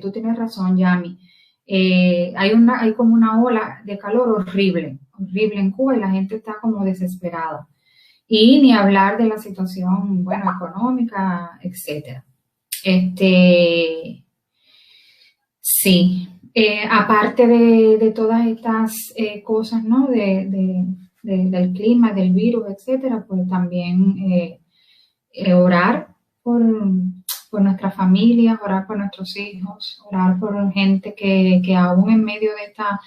tú tienes razón, Yami. Hay como una ola de calor horrible, horrible en Cuba y la gente está como desesperada. Y ni hablar de la situación, bueno, económica, etcétera. Sí, aparte de todas estas cosas, ¿no? Del clima, del virus, etcétera, pues también orar por nuestras familias, orar por nuestros hijos, orar por gente que aún en medio de esta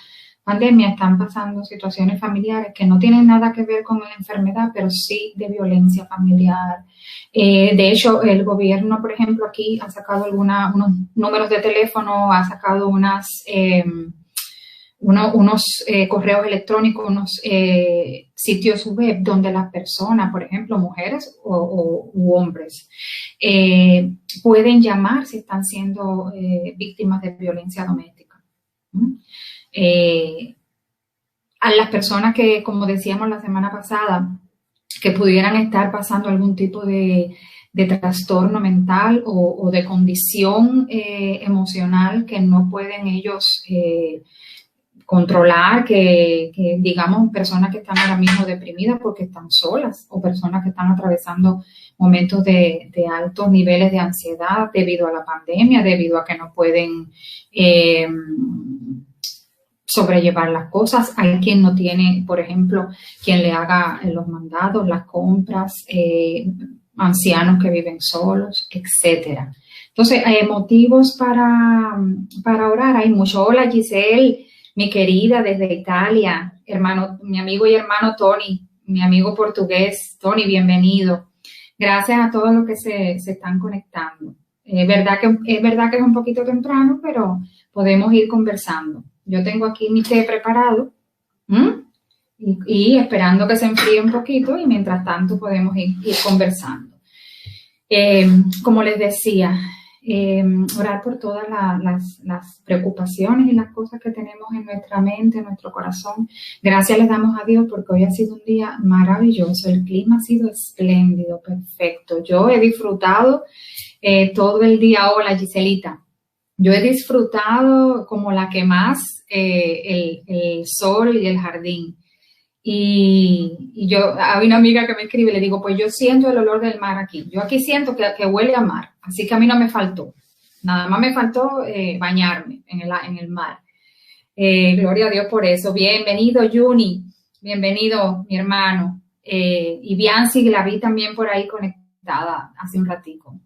pandemia están pasando situaciones familiares que no tienen nada que ver con la enfermedad, pero sí de violencia familiar. De hecho, el gobierno, por ejemplo, aquí ha sacado unos números de teléfono, ha sacado unos correos electrónicos, unos sitios web donde las personas, por ejemplo, mujeres u hombres, pueden llamar si están siendo víctimas de violencia doméstica. A las personas que, como decíamos la semana pasada, que pudieran estar pasando algún tipo de trastorno mental o de condición emocional que no pueden ellos controlar, que digamos personas que están ahora mismo deprimidas porque están solas o personas que están atravesando momentos de altos niveles de ansiedad debido a la pandemia, debido a que no pueden sobrellevar las cosas. Hay quien no tiene, por ejemplo, quien le haga los mandados, las compras, ancianos que viven solos, etcétera. Entonces, motivos para orar hay mucho. Hola, Giselle, mi querida, desde Italia, hermano, mi amigo y hermano Tony, mi amigo portugués. Tony, bienvenido. Gracias a todos los que se están conectando. Es verdad que es un poquito temprano, pero podemos ir conversando. Yo tengo aquí mi té preparado y esperando que se enfríe un poquito y mientras tanto podemos ir conversando. Como les decía, orar por todas las preocupaciones y las cosas que tenemos en nuestra mente, en nuestro corazón. Gracias les damos a Dios porque hoy ha sido un día maravilloso. El clima ha sido espléndido, perfecto. Yo he disfrutado todo el día. Hola, Giselita. Yo he disfrutado como la que más el sol y el jardín. Y yo, hay una amiga que me escribe, le digo, pues yo siento el olor del mar aquí. Yo aquí siento que huele a mar, así que a mí no me faltó. Nada más me faltó bañarme en el mar. Gloria a Dios por eso. Bienvenido, Juni. Bienvenido, mi hermano. Y Bianci, la vi también por ahí conectada hace un ratico.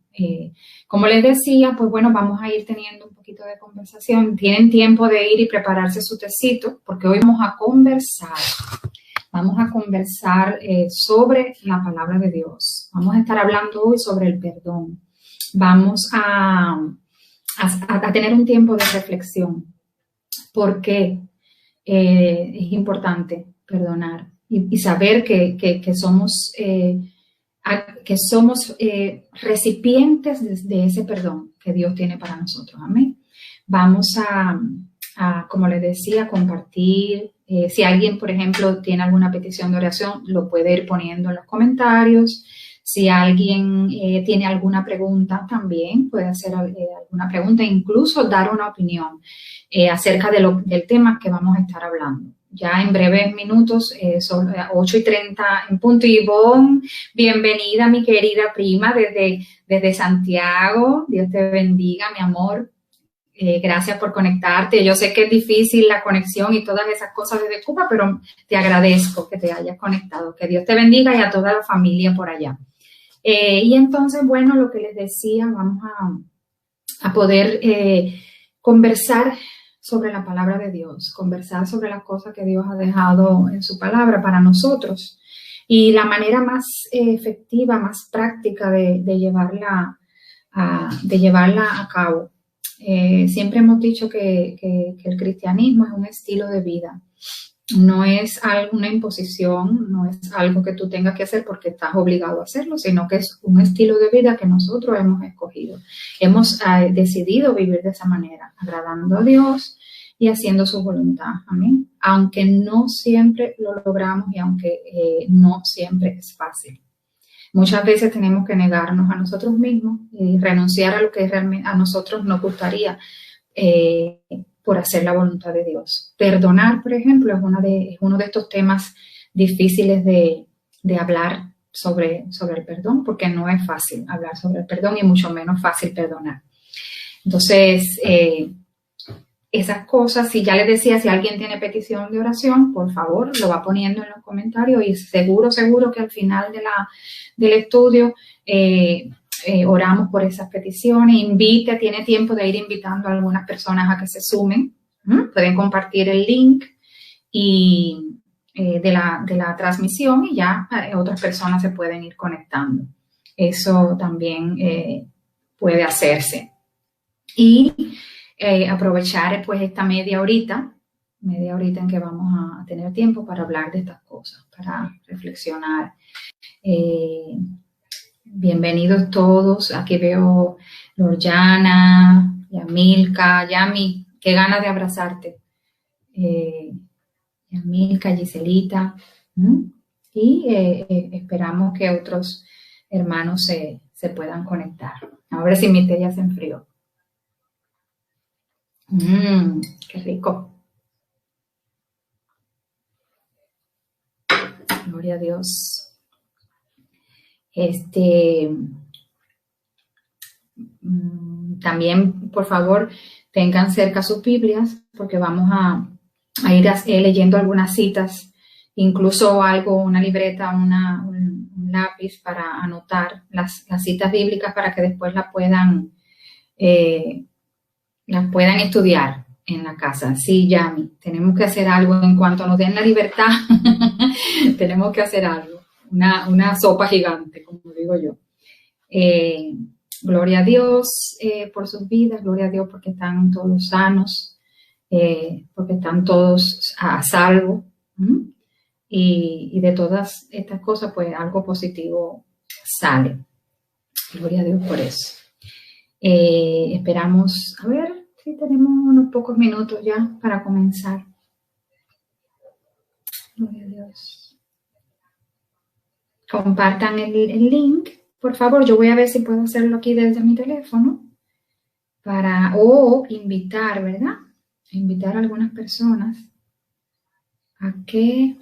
Como les decía, pues bueno, vamos a ir teniendo un poquito de conversación. Tienen tiempo de ir y prepararse su tecito, porque hoy vamos a conversar. Vamos a conversar sobre la palabra de Dios. Vamos a estar hablando hoy sobre el perdón. Vamos a tener un tiempo de reflexión. ¿Por qué es importante perdonar? Y saber que somos recipientes de ese perdón que Dios tiene para nosotros. Amén. Vamos a, como les decía, compartir. Si alguien, por ejemplo, tiene alguna petición de oración, lo puede ir poniendo en los comentarios. Si alguien tiene alguna pregunta, también puede hacer alguna pregunta, incluso dar una opinión acerca del tema que vamos a estar hablando. Ya en breves minutos, son 8:30 en punto. Ivonne, bienvenida, mi querida prima, desde Santiago. Dios te bendiga, mi amor. Gracias por conectarte. Yo sé que es difícil la conexión y todas esas cosas desde Cuba, pero te agradezco que te hayas conectado. Que Dios te bendiga y a toda la familia por allá. Y entonces, bueno, lo que les decía, vamos a poder conversar sobre la palabra de Dios, conversar sobre las cosas que Dios ha dejado en su palabra para nosotros y la manera más efectiva, más práctica de llevarla a cabo. Siempre hemos dicho que el cristianismo es un estilo de vida, no es una imposición, no es algo que tú tengas que hacer porque estás obligado a hacerlo, sino que es un estilo de vida que nosotros hemos escogido. Hemos decidido vivir de esa manera, agradando a Dios y haciendo su voluntad. Amén. Aunque no siempre lo logramos y aunque no siempre es fácil. Muchas veces tenemos que negarnos a nosotros mismos y renunciar a lo que realmente a nosotros nos gustaría por hacer la voluntad de Dios. Perdonar, por ejemplo, es uno de estos temas difíciles de hablar sobre el perdón, porque no es fácil hablar sobre el perdón y mucho menos fácil perdonar. Entonces, esas cosas, si ya les decía, si alguien tiene petición de oración, por favor, lo va poniendo en los comentarios y seguro que al final del estudio oramos por esas peticiones. Tiene tiempo de ir invitando a algunas personas a que se sumen. Pueden compartir el link de la transmisión y ya otras personas se pueden ir conectando. Eso también puede hacerse. Y aprovechar pues esta media horita en que vamos a tener tiempo para hablar de estas cosas, para reflexionar. Bienvenidos todos. Aquí veo Lorjana, Yamilka, Yami, qué ganas de abrazarte. Yamilka, Giselita. Y esperamos que otros hermanos se puedan conectar. A ver si mi té ya se enfrió. Qué rico. Gloria a Dios. También, por favor, tengan cerca sus Biblias, porque vamos a ir leyendo algunas citas, incluso una libreta, un lápiz para anotar las citas bíblicas para que después las puedan estudiar en la casa. Sí, Yami, tenemos que hacer algo en cuanto nos den la libertad. Tenemos que hacer algo, una sopa gigante, como digo yo. Gloria a Dios por sus vidas, gloria a Dios porque están todos sanos, porque están todos a salvo. Y de todas estas cosas, pues algo positivo sale. Gloria a Dios por eso. Esperamos, a ver si tenemos unos pocos minutos ya para comenzar. Gloria a Dios. Compartan el link, por favor. Yo voy a ver si puedo hacerlo aquí desde mi teléfono o invitar, ¿verdad? Invitar a algunas personas a que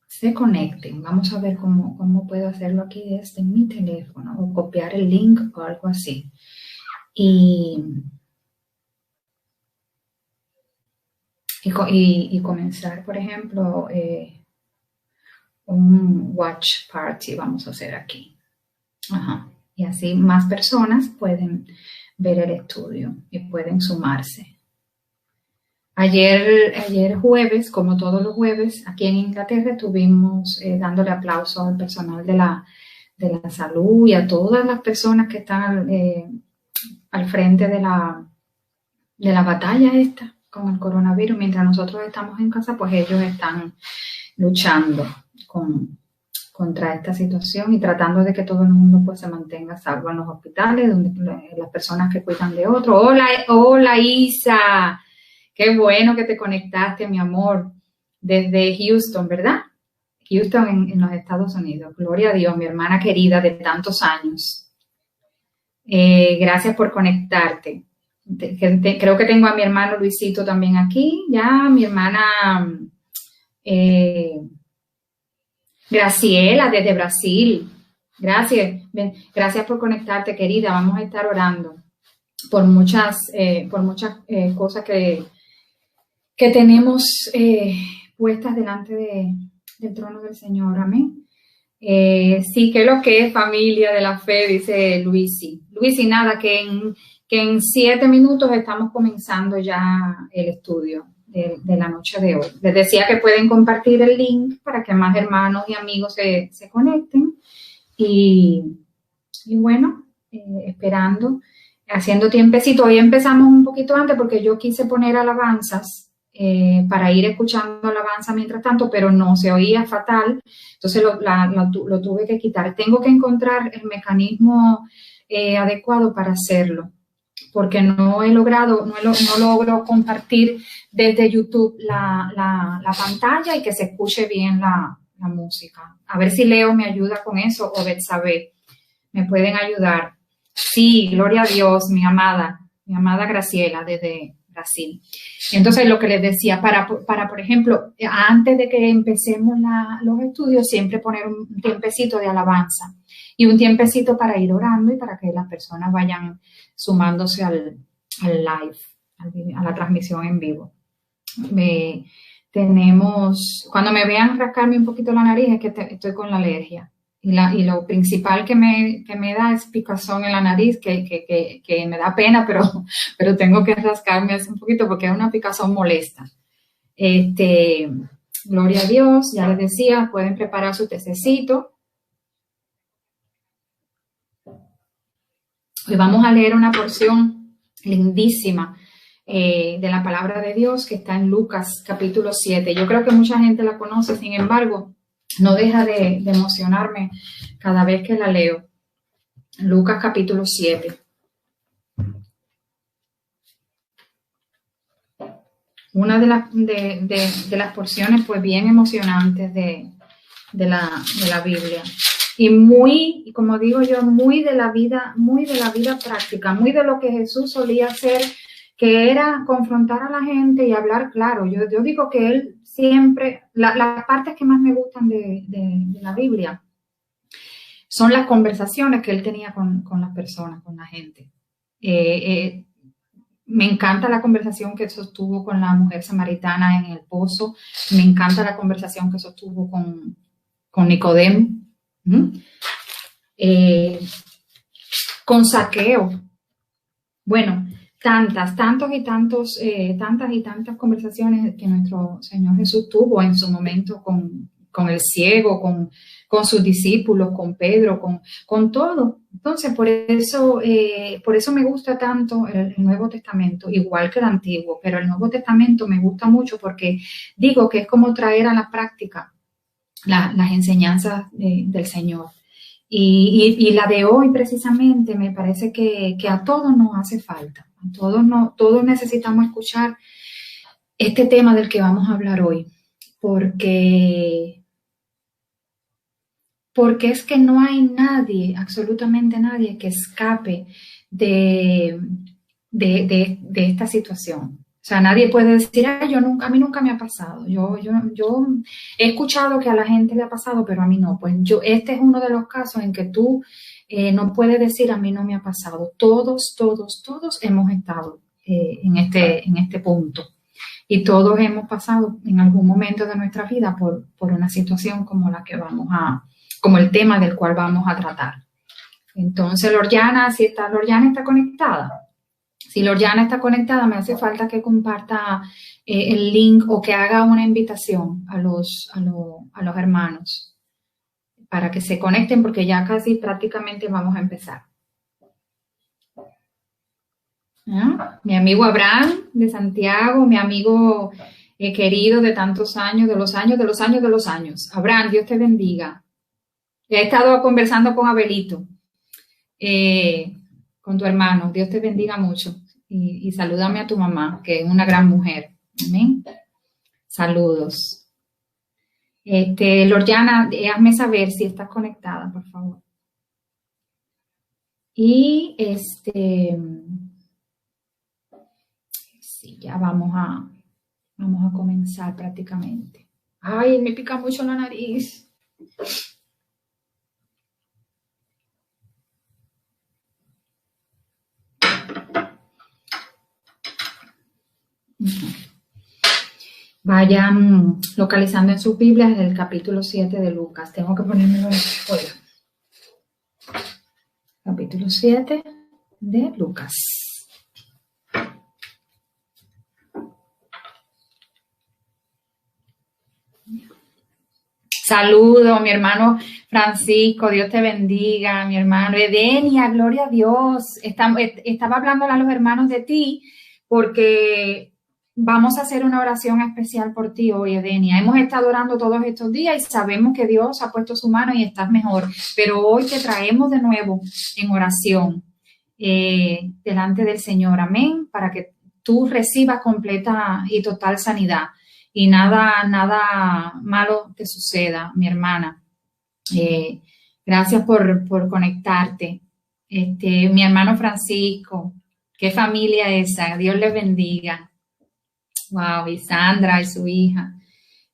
se conecten. Vamos a ver cómo puedo hacerlo aquí desde mi teléfono o copiar el link o algo así. Y comenzar, por ejemplo, un watch party vamos a hacer aquí. Y así más personas pueden ver el estudio y pueden sumarse. Ayer jueves, como todos los jueves, aquí en Inglaterra estuvimos dándole aplauso al personal de la salud y a todas las personas que están al frente de la batalla esta con el coronavirus. Mientras nosotros estamos en casa, pues ellos están luchando contra esta situación y tratando de que todo el mundo pues se mantenga salvo en los hospitales, donde las personas que cuidan de otros. Hola Isa, qué bueno que te conectaste, mi amor, desde Houston, ¿verdad? Houston en los Estados Unidos. Gloria a Dios, mi hermana querida de tantos años. Gracias por conectarte. Creo que tengo a mi hermano Luisito también aquí, ya, mi hermana Graciela desde Brasil. Gracias por conectarte, querida. Vamos a estar orando por muchas cosas que tenemos puestas delante del trono del Señor. Amén. Sí, que lo que es familia de la fe, dice Luisi, nada, que en 7 minutos estamos comenzando ya el estudio de la noche de hoy. Les decía que pueden compartir el link para que más hermanos y amigos se conecten. Y bueno, esperando, haciendo tiempecito. Hoy empezamos un poquito antes porque yo quise poner alabanzas para ir escuchando alabanza mientras tanto, pero no, se oía fatal, entonces lo tuve que quitar. Tengo que encontrar el mecanismo adecuado para hacerlo, porque no logro compartir desde YouTube la pantalla y que se escuche bien la música. A ver si Leo me ayuda con eso o Betsabe. ¿Me pueden ayudar? Sí, gloria a Dios, mi amada Graciela desde Brasil. Entonces, lo que les decía, para por ejemplo, antes de que empecemos los estudios, siempre poner un tiempecito de alabanza y un tiempecito para ir orando y para que las personas vayan sumándose al live, a la transmisión en vivo. Cuando me vean rascarme un poquito la nariz es que estoy con la alergia. Y lo principal que me da es picazón en la nariz, que me da pena, pero tengo que rascarme un poquito porque es una picazón molesta. Gloria a Dios, ya les decía, pueden preparar su tececito. Hoy vamos a leer una porción lindísima de la palabra de Dios que está en Lucas capítulo 7. Yo creo que mucha gente la conoce, sin embargo, no deja de emocionarme cada vez que la leo. Lucas capítulo 7. Una de las porciones pues bien emocionantes de la Biblia. Y muy, como digo yo, muy de la vida práctica, muy de lo que Jesús solía hacer, que era confrontar a la gente y hablar claro. Yo digo que él siempre, las partes que más me gustan de la Biblia son las conversaciones que él tenía con las personas, con la gente. Me encanta la conversación que sostuvo con la mujer samaritana en el pozo. Me encanta la conversación que sostuvo con Nicodemo. Con Zaqueo. Bueno, tantas conversaciones que nuestro Señor Jesús tuvo en su momento con el ciego, con sus discípulos, con Pedro, con todo. Entonces, por eso me gusta tanto el Nuevo Testamento, igual que el Antiguo, pero el Nuevo Testamento me gusta mucho porque digo que es como traer a la práctica las enseñanzas del Señor. Y la de hoy precisamente me parece que a todos nos hace falta. Todos necesitamos escuchar este tema del que vamos a hablar hoy, porque es que no hay nadie, absolutamente nadie, que escape de esta situación. O sea, nadie puede decir, a mí nunca me ha pasado. Yo he escuchado que a la gente le ha pasado, pero a mí no. Pues este es uno de los casos en que tú no puedes decir, a mí no me ha pasado. Todos hemos estado en este punto. Y todos hemos pasado en algún momento de nuestra vida por una situación como como el tema del cual vamos a tratar. Entonces, Lorjana está conectada. Si Lorjana está conectada, me hace falta que comparta el link o que haga una invitación a los hermanos para que se conecten, porque ya casi prácticamente vamos a empezar. ¿Ah? Mi amigo Abraham de Santiago, mi amigo querido de tantos años, de los años. Abraham, Dios te bendiga. He estado conversando con Abelito, con tu hermano. Dios te bendiga mucho. Y salúdame a tu mamá, que es una gran mujer. Amén. Saludos. Lorjana, hazme saber si estás conectada, por favor. Y sí, ya vamos a comenzar prácticamente. Ay, me pica mucho la nariz. Vayan localizando en sus Biblias el capítulo 7 de Lucas. Tengo que ponérmelo en fuera. Capítulo 7 de Lucas. Saludos, mi hermano Francisco, Dios te bendiga, mi hermano Edenia, gloria a Dios. Estaba hablando a los hermanos de ti porque vamos a hacer una oración especial por ti hoy, Edenia. Hemos estado orando todos estos días y sabemos que Dios ha puesto su mano y estás mejor, pero hoy te traemos de nuevo en oración delante del Señor, amén, para que tú recibas completa y total sanidad y nada malo te suceda, mi hermana. Gracias por conectarte. Mi hermano Francisco, qué familia esa, Dios les bendiga. Wow, y Sandra y su hija,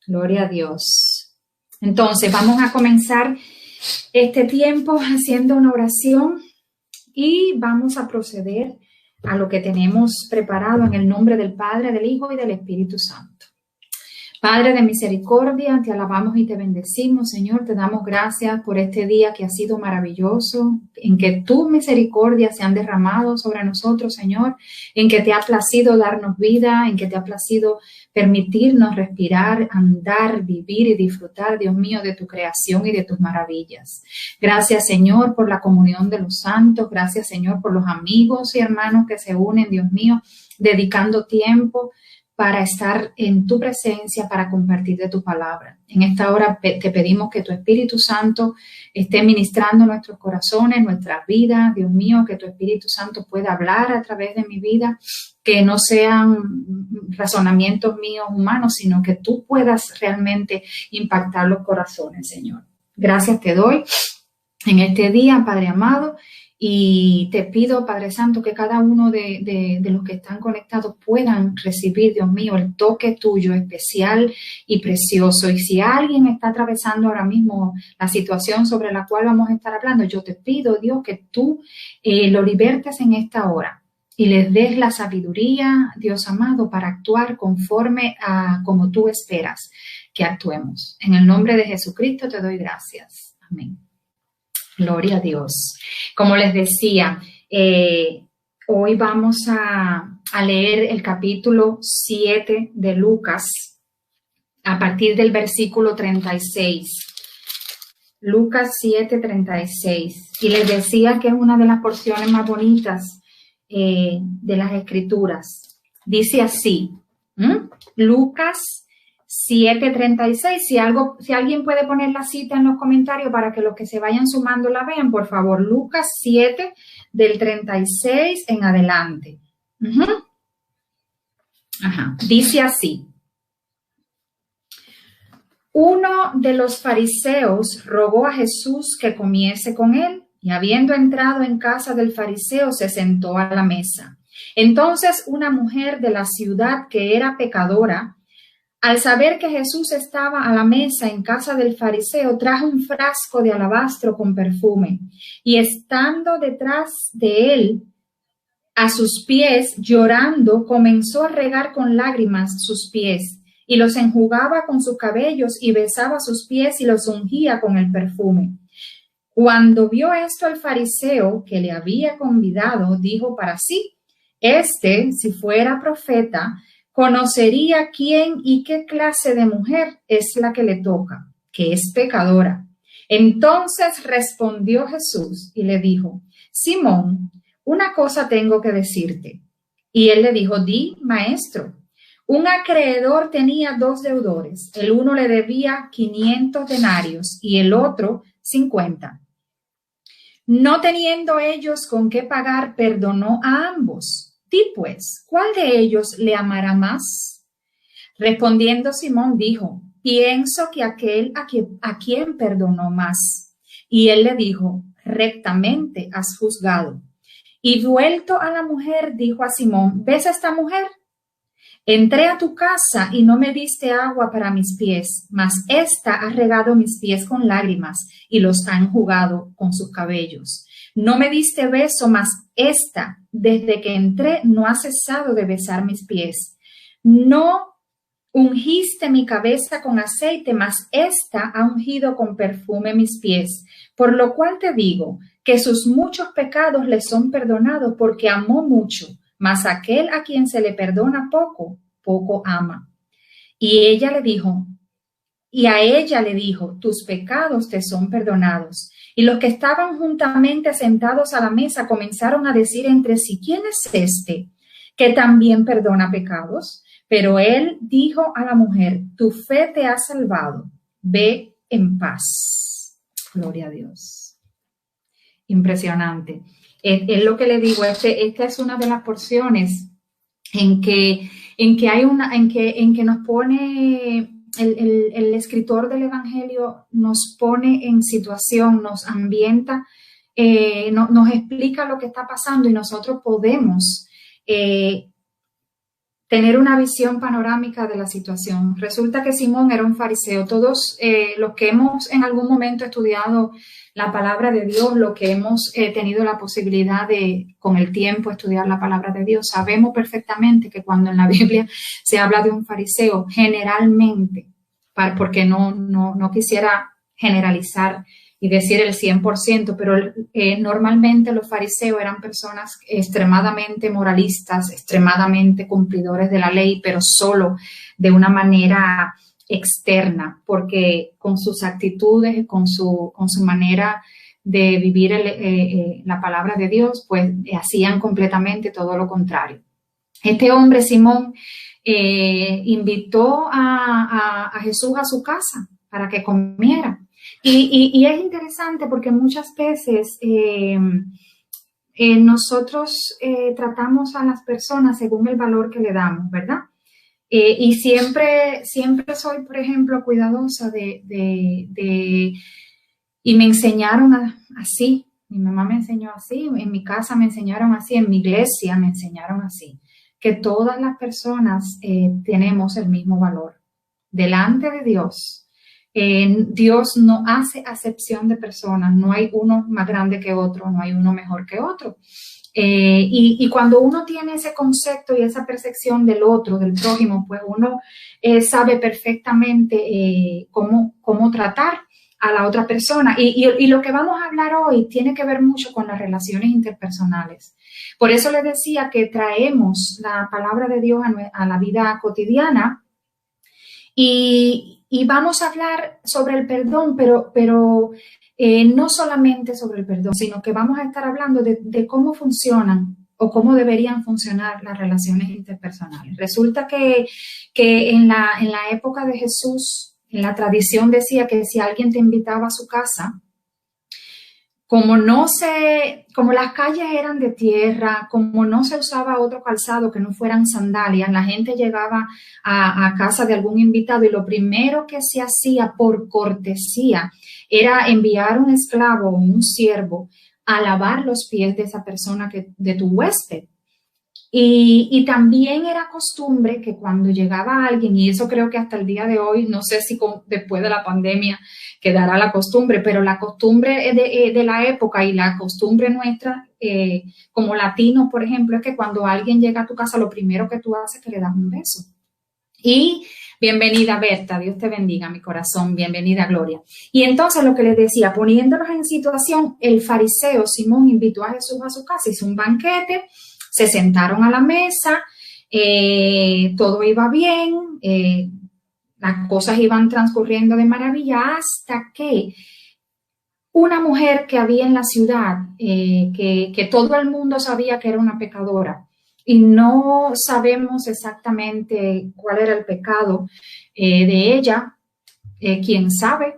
gloria a Dios. Entonces, vamos a comenzar este tiempo haciendo una oración y vamos a proceder a lo que tenemos preparado en el nombre del Padre, del Hijo y del Espíritu Santo. Padre de misericordia, te alabamos y te bendecimos, Señor. Te damos gracias por este día que ha sido maravilloso, en que tus misericordias se han derramado sobre nosotros, Señor, en que te ha placido darnos vida, en que te ha placido permitirnos respirar, andar, vivir y disfrutar, Dios mío, de tu creación y de tus maravillas. Gracias, Señor, por la comunión de los santos. Gracias, Señor, por los amigos y hermanos que se unen, Dios mío, dedicando tiempo para estar en tu presencia, para compartir de tu palabra. En esta hora te pedimos que tu Espíritu Santo esté ministrando nuestros corazones, nuestras vidas. Dios mío, que tu Espíritu Santo pueda hablar a través de mi vida, que no sean razonamientos míos humanos, sino que tú puedas realmente impactar los corazones, Señor. Gracias te doy en este día, Padre amado. Y te pido, Padre Santo, que cada uno de los que están conectados puedan recibir, Dios mío, el toque tuyo especial y precioso. Y si alguien está atravesando ahora mismo la situación sobre la cual vamos a estar hablando, yo te pido, Dios, que tú lo libertes en esta hora y les des la sabiduría, Dios amado, para actuar conforme a como tú esperas que actuemos. En el nombre de Jesucristo te doy gracias. Amén. Gloria a Dios. Como les decía, hoy vamos a leer el capítulo 7 de Lucas a partir del versículo 36. Lucas 7, 36. Y les decía que es una de las porciones más bonitas de las Escrituras. Dice así, Lucas 7:36, si alguien puede poner la cita en los comentarios para que los que se vayan sumando la vean, por favor. Lucas 7 del 36 en adelante. Dice así. Uno de los fariseos rogó a Jesús que comiese con él, y habiendo entrado en casa del fariseo, se sentó a la mesa. Entonces una mujer de la ciudad que era pecadora, al saber que Jesús estaba a la mesa en casa del fariseo, trajo un frasco de alabastro con perfume y estando detrás de él, a sus pies, llorando, comenzó a regar con lágrimas sus pies y los enjugaba con sus cabellos y besaba sus pies y los ungía con el perfume. Cuando vio esto el fariseo que le había convidado, dijo para sí, si fuera profeta, conocería quién y qué clase de mujer es la que le toca, que es pecadora. Entonces respondió Jesús y le dijo, Simón, una cosa tengo que decirte. Y él le dijo, di, maestro. Un acreedor tenía 2 deudores. El uno le debía 500 denarios y el otro 50. No teniendo ellos con qué pagar, perdonó a ambos. Di pues, ¿cuál de ellos le amará más? Respondiendo Simón dijo, pienso que aquel a quien perdonó más. Y él le dijo, rectamente has juzgado. Y vuelto a la mujer, dijo a Simón, ¿ves a esta mujer? Entré a tu casa y no me diste agua para mis pies, mas ésta ha regado mis pies con lágrimas y los ha enjugado con sus cabellos. No me diste beso, mas ésta, desde que entré, no ha cesado de besar mis pies. No ungiste mi cabeza con aceite, mas ésta ha ungido con perfume mis pies. Por lo cual te digo que sus muchos pecados le son perdonados porque amó mucho, mas aquel a quien se le perdona poco, poco ama. Y a ella le dijo, tus pecados te son perdonados. Y los que estaban juntamente sentados a la mesa comenzaron a decir entre sí, ¿quién es este que también perdona pecados? Pero él dijo a la mujer, tu fe te ha salvado, ve en paz. Gloria a Dios. Impresionante. Es lo que le digo, esta es una de las porciones en que nos pone el escritor del Evangelio nos pone en situación, nos ambienta, nos explica lo que está pasando y nosotros podemos tener una visión panorámica de la situación. Resulta que Simón era un fariseo. Todos los que hemos en algún momento estudiado la palabra de Dios, lo que hemos tenido la posibilidad de, con el tiempo, estudiar la palabra de Dios, sabemos perfectamente que cuando en la Biblia se habla de un fariseo, generalmente, porque no quisiera generalizar y decir el 100%, pero normalmente los fariseos eran personas extremadamente moralistas, extremadamente cumplidores de la ley, pero solo de una manera externa, porque con sus actitudes, con su manera de vivir la palabra de Dios, pues hacían completamente todo lo contrario. Este hombre, Simón, invitó a Jesús a su casa para que comiera. Y es interesante porque muchas veces nosotros tratamos a las personas según el valor que le damos, ¿verdad? Y siempre soy, por ejemplo, cuidadosa y me enseñaron así, mi mamá me enseñó así, en mi casa me enseñaron así, en mi iglesia me enseñaron así, que todas las personas tenemos el mismo valor delante de Dios. Dios no hace acepción de personas, no hay uno más grande que otro, no hay uno mejor que otro. Y cuando uno tiene ese concepto y esa percepción del otro, del prójimo, pues uno sabe perfectamente cómo tratar a la otra persona. Y lo que vamos a hablar hoy tiene que ver mucho con las relaciones interpersonales. Por eso les decía que traemos la palabra de Dios a la vida cotidiana y vamos a hablar sobre el perdón, pero no solamente sobre el perdón, sino que vamos a estar hablando de cómo funcionan o cómo deberían funcionar las relaciones interpersonales. Resulta que en la época de Jesús, en la tradición decía que si alguien te invitaba a su casa, como las calles eran de tierra, como no se usaba otro calzado que no fueran sandalias, la gente llegaba a casa de algún invitado y lo primero que se hacía por cortesía era enviar un esclavo o un siervo a lavar los pies de esa persona de tu huésped. Y también era costumbre que cuando llegaba alguien, y eso creo que hasta el día de hoy, no sé si después de la pandemia quedará la costumbre, pero la costumbre de la época y la costumbre nuestra, como latinos, por ejemplo, es que cuando alguien llega a tu casa, lo primero que tú haces es que le das un beso. Y bienvenida, Berta, Dios te bendiga, mi corazón, bienvenida, Gloria. Y entonces lo que les decía, poniéndonos en situación, el fariseo Simón invitó a Jesús a su casa, hizo un banquete, se sentaron a la mesa, todo iba bien, las cosas iban transcurriendo de maravilla hasta que una mujer que había en la ciudad, que todo el mundo sabía que era una pecadora y no sabemos exactamente cuál era el pecado de ella, quién sabe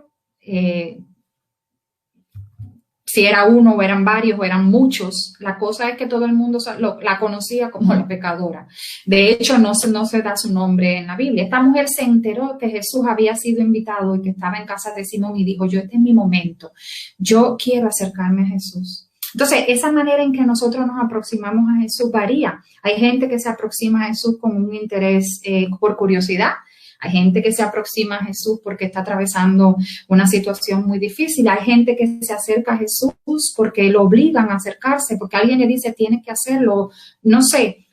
si era uno o eran varios o eran muchos. La cosa es que todo el mundo la conocía como la pecadora. De hecho, no se da su nombre en la Biblia. Esta mujer se enteró que Jesús había sido invitado y que estaba en casa de Simón y dijo, este es mi momento. Yo quiero acercarme a Jesús. Entonces, esa manera en que nosotros nos aproximamos a Jesús varía. Hay gente que se aproxima a Jesús con un interés por curiosidad. Hay gente que se aproxima a Jesús porque está atravesando una situación muy difícil. Hay gente que se acerca a Jesús porque lo obligan a acercarse, porque alguien le dice, tienes que hacerlo, no sé,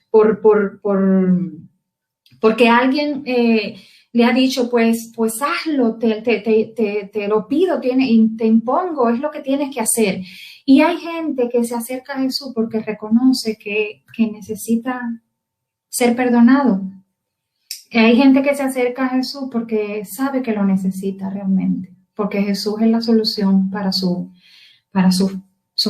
porque alguien le ha dicho, pues hazlo, te lo pido, te impongo, es lo que tienes que hacer. Y hay gente que se acerca a Jesús porque reconoce que necesita ser perdonado. Hay gente que se acerca a Jesús porque sabe que lo necesita realmente, porque Jesús es la solución para sus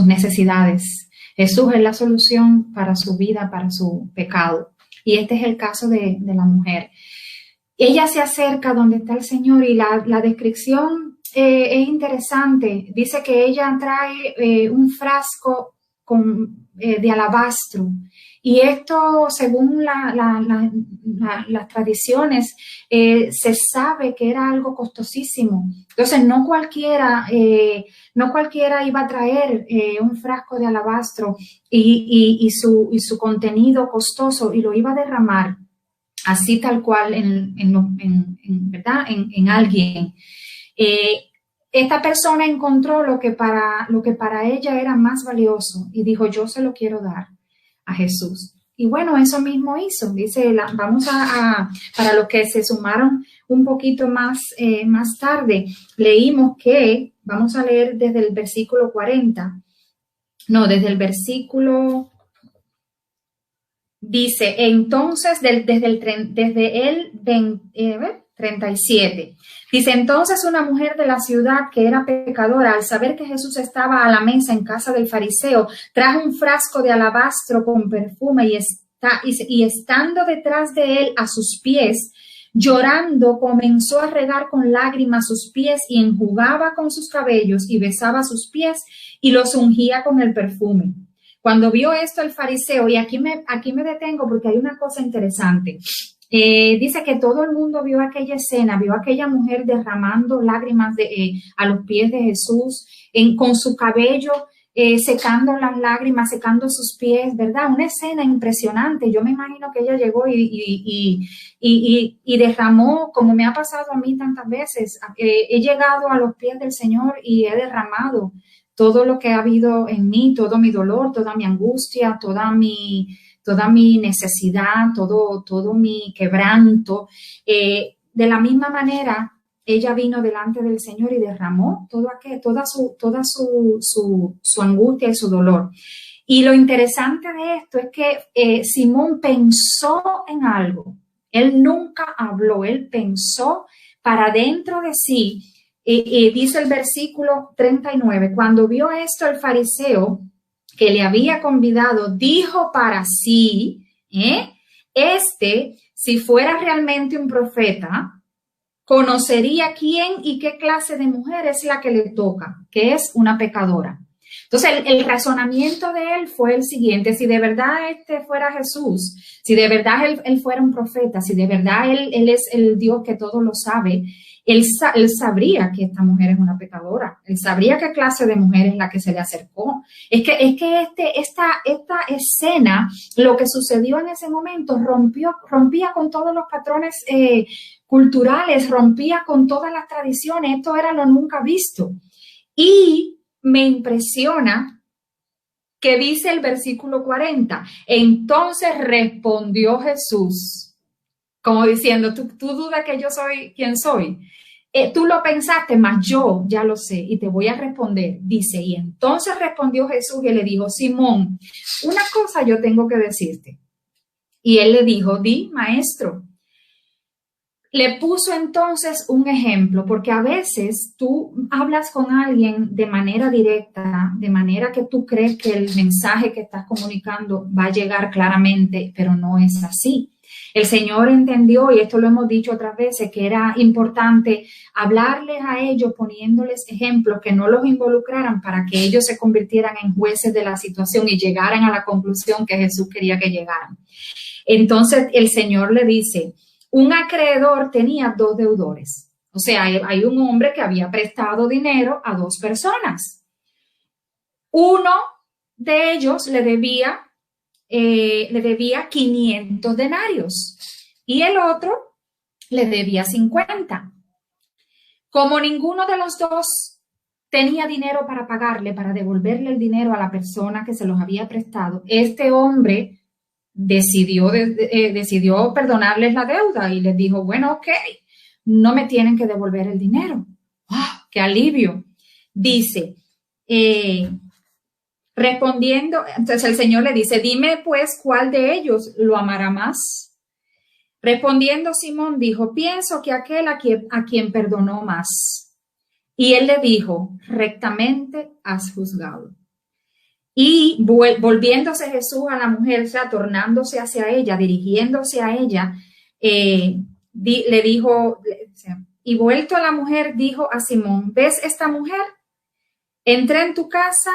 necesidades. Jesús es la solución para su vida, para su pecado. Y este es el caso de la mujer. Ella se acerca donde está el Señor y la descripción es interesante. Dice que ella trae un frasco de alabastro. Y esto, según las tradiciones, se sabe que era algo costosísimo. Entonces, no cualquiera iba a traer un frasco de alabastro y su contenido costoso y lo iba a derramar así tal cual ¿verdad? En alguien. Esta persona encontró lo que para ella era más valioso y dijo, yo se lo quiero dar a Jesús. Y bueno, eso mismo hizo. Dice, vamos para los que se sumaron un poquito más tarde, leímos que, vamos a leer desde el versículo 40, no, desde el versículo, dice, entonces, desde el 37, dice, entonces una mujer de la ciudad que era pecadora, al saber que Jesús estaba a la mesa en casa del fariseo, trajo un frasco de alabastro con perfume y estando detrás de él a sus pies, llorando, comenzó a regar con lágrimas sus pies y enjugaba con sus cabellos y besaba sus pies y los ungía con el perfume. Cuando vio esto el fariseo, y aquí me detengo porque hay una cosa interesante. Dice que todo el mundo vio aquella escena, vio a aquella mujer derramando lágrimas a los pies de Jesús, con su cabello secando las lágrimas, secando sus pies, ¿verdad? Una escena impresionante. Yo me imagino que ella llegó y derramó, como me ha pasado a mí tantas veces. He llegado a los pies del Señor y he derramado todo lo que ha habido en mí, todo mi dolor, toda mi angustia, toda mi necesidad, todo mi quebranto. De la misma manera, ella vino delante del Señor y derramó toda su angustia y su dolor. Y lo interesante de esto es que Simón pensó en algo. Él nunca habló, él pensó para dentro de sí. Dice el versículo 39, cuando vio esto el fariseo que le había convidado, dijo para sí, si fuera realmente un profeta, conocería quién y qué clase de mujer es la que le toca, que es una pecadora. Entonces, el razonamiento de él fue el siguiente: si de verdad fuera Jesús, si de verdad él fuera un profeta, si de verdad él es el Dios que todo lo sabe, él sabría que esta mujer es una pecadora. Él sabría qué clase de mujer es la que se le acercó. Es que esta escena, lo que sucedió en ese momento, rompía con todos los patrones culturales, rompía con todas las tradiciones. Esto era lo nunca visto. Y me impresiona que dice el versículo 40, entonces respondió Jesús, como diciendo, ¿tú dudas que yo soy quien soy? Tú lo pensaste, mas yo ya lo sé y te voy a responder. Dice, y entonces respondió Jesús y le dijo, Simón, una cosa yo tengo que decirte. Y él le dijo, di, maestro. Le puso entonces un ejemplo, porque a veces tú hablas con alguien de manera directa, de manera que tú crees que el mensaje que estás comunicando va a llegar claramente, pero no es así. El Señor entendió, y esto lo hemos dicho otras veces, que era importante hablarles a ellos poniéndoles ejemplos que no los involucraran para que ellos se convirtieran en jueces de la situación y llegaran a la conclusión que Jesús quería que llegaran. Entonces el Señor le dice, un acreedor tenía 2 deudores. O sea, hay un hombre que había prestado dinero a 2 personas. Uno de ellos le debía 500 denarios y el otro le debía 50. Como ninguno de los dos tenía dinero para pagarle, para devolverle el dinero a la persona que se los había prestado, este hombre decidió perdonarles la deuda y les dijo, bueno, ok, no me tienen que devolver el dinero. ¡Oh, qué alivio! Dice, respondiendo, entonces el Señor le dice, dime pues cuál de ellos lo amará más. Respondiendo Simón dijo, pienso que aquel a quien perdonó más. Y él le dijo, rectamente has juzgado. Y volviéndose Jesús a la mujer, o sea, tornándose hacia ella, dirigiéndose a ella, le dijo, y vuelto a la mujer, dijo a Simón, ¿ves esta mujer? Entré en tu casa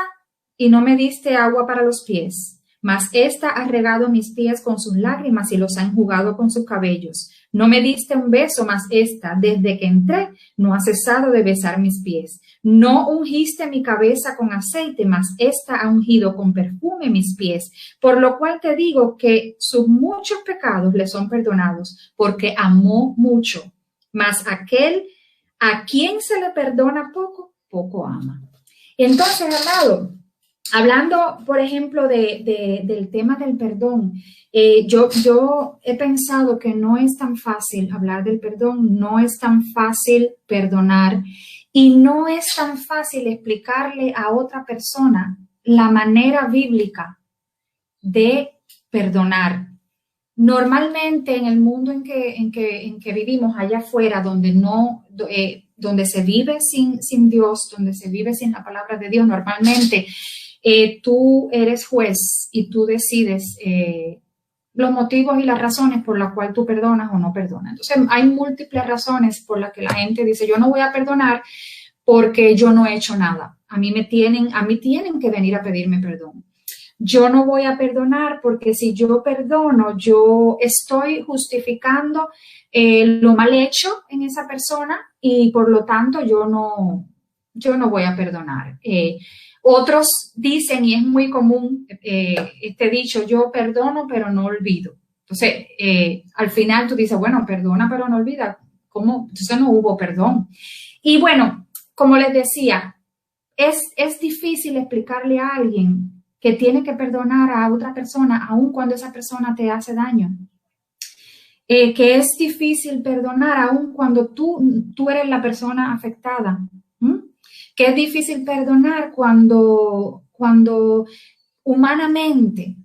y no me diste agua para los pies, mas ésta ha regado mis pies con sus lágrimas y los ha enjugado con sus cabellos. No me diste un beso, mas ésta, desde que entré, no ha cesado de besar mis pies. No ungiste mi cabeza con aceite, mas ésta ha ungido con perfume mis pies. Por lo cual te digo que sus muchos pecados le son perdonados, porque amó mucho. Mas aquel a quien se le perdona poco, poco ama. Entonces, amado, hablando, por ejemplo, del tema del perdón, yo he pensado que no es tan fácil hablar del perdón, no es tan fácil perdonar y no es tan fácil explicarle a otra persona la manera bíblica de perdonar. Normalmente en el mundo en que vivimos allá afuera, donde se vive sin Dios, donde se vive sin la palabra de Dios, normalmente tú eres juez y tú decides los motivos y las razones por las cuales tú perdonas o no perdonas. Entonces hay múltiples razones por las que la gente dice, yo no voy a perdonar porque yo no he hecho nada. A mí tienen que venir a pedirme perdón. Yo no voy a perdonar porque si yo perdono, yo estoy justificando lo mal hecho en esa persona y por lo tanto yo no voy a perdonar. Otros dicen, y es muy común este dicho, yo perdono pero no olvido. Entonces, al final tú dices, bueno, perdona pero no olvida. ¿Cómo? Entonces no hubo perdón. Y bueno, como les decía, es difícil explicarle a alguien que tiene que perdonar a otra persona, aun cuando esa persona te hace daño. Que es difícil perdonar aun cuando tú eres la persona afectada. Que es difícil perdonar cuando humanamente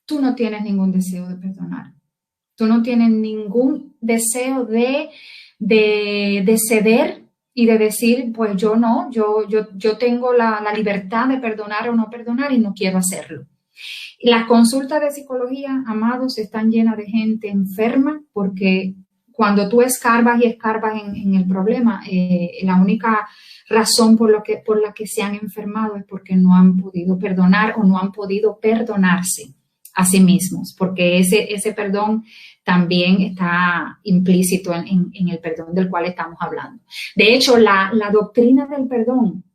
tú no tienes ningún deseo de perdonar. Tú no tienes ningún deseo de ceder y de decir, pues yo no, yo tengo la libertad de perdonar o no perdonar y no quiero hacerlo. Las consultas de psicología, amados, están llenas de gente enferma porque cuando tú escarbas en el problema, la única razón por la que se han enfermado es porque no han podido perdonar o no han podido perdonarse a sí mismos, porque ese perdón también está implícito en el perdón del cual estamos hablando. De hecho, la doctrina del perdón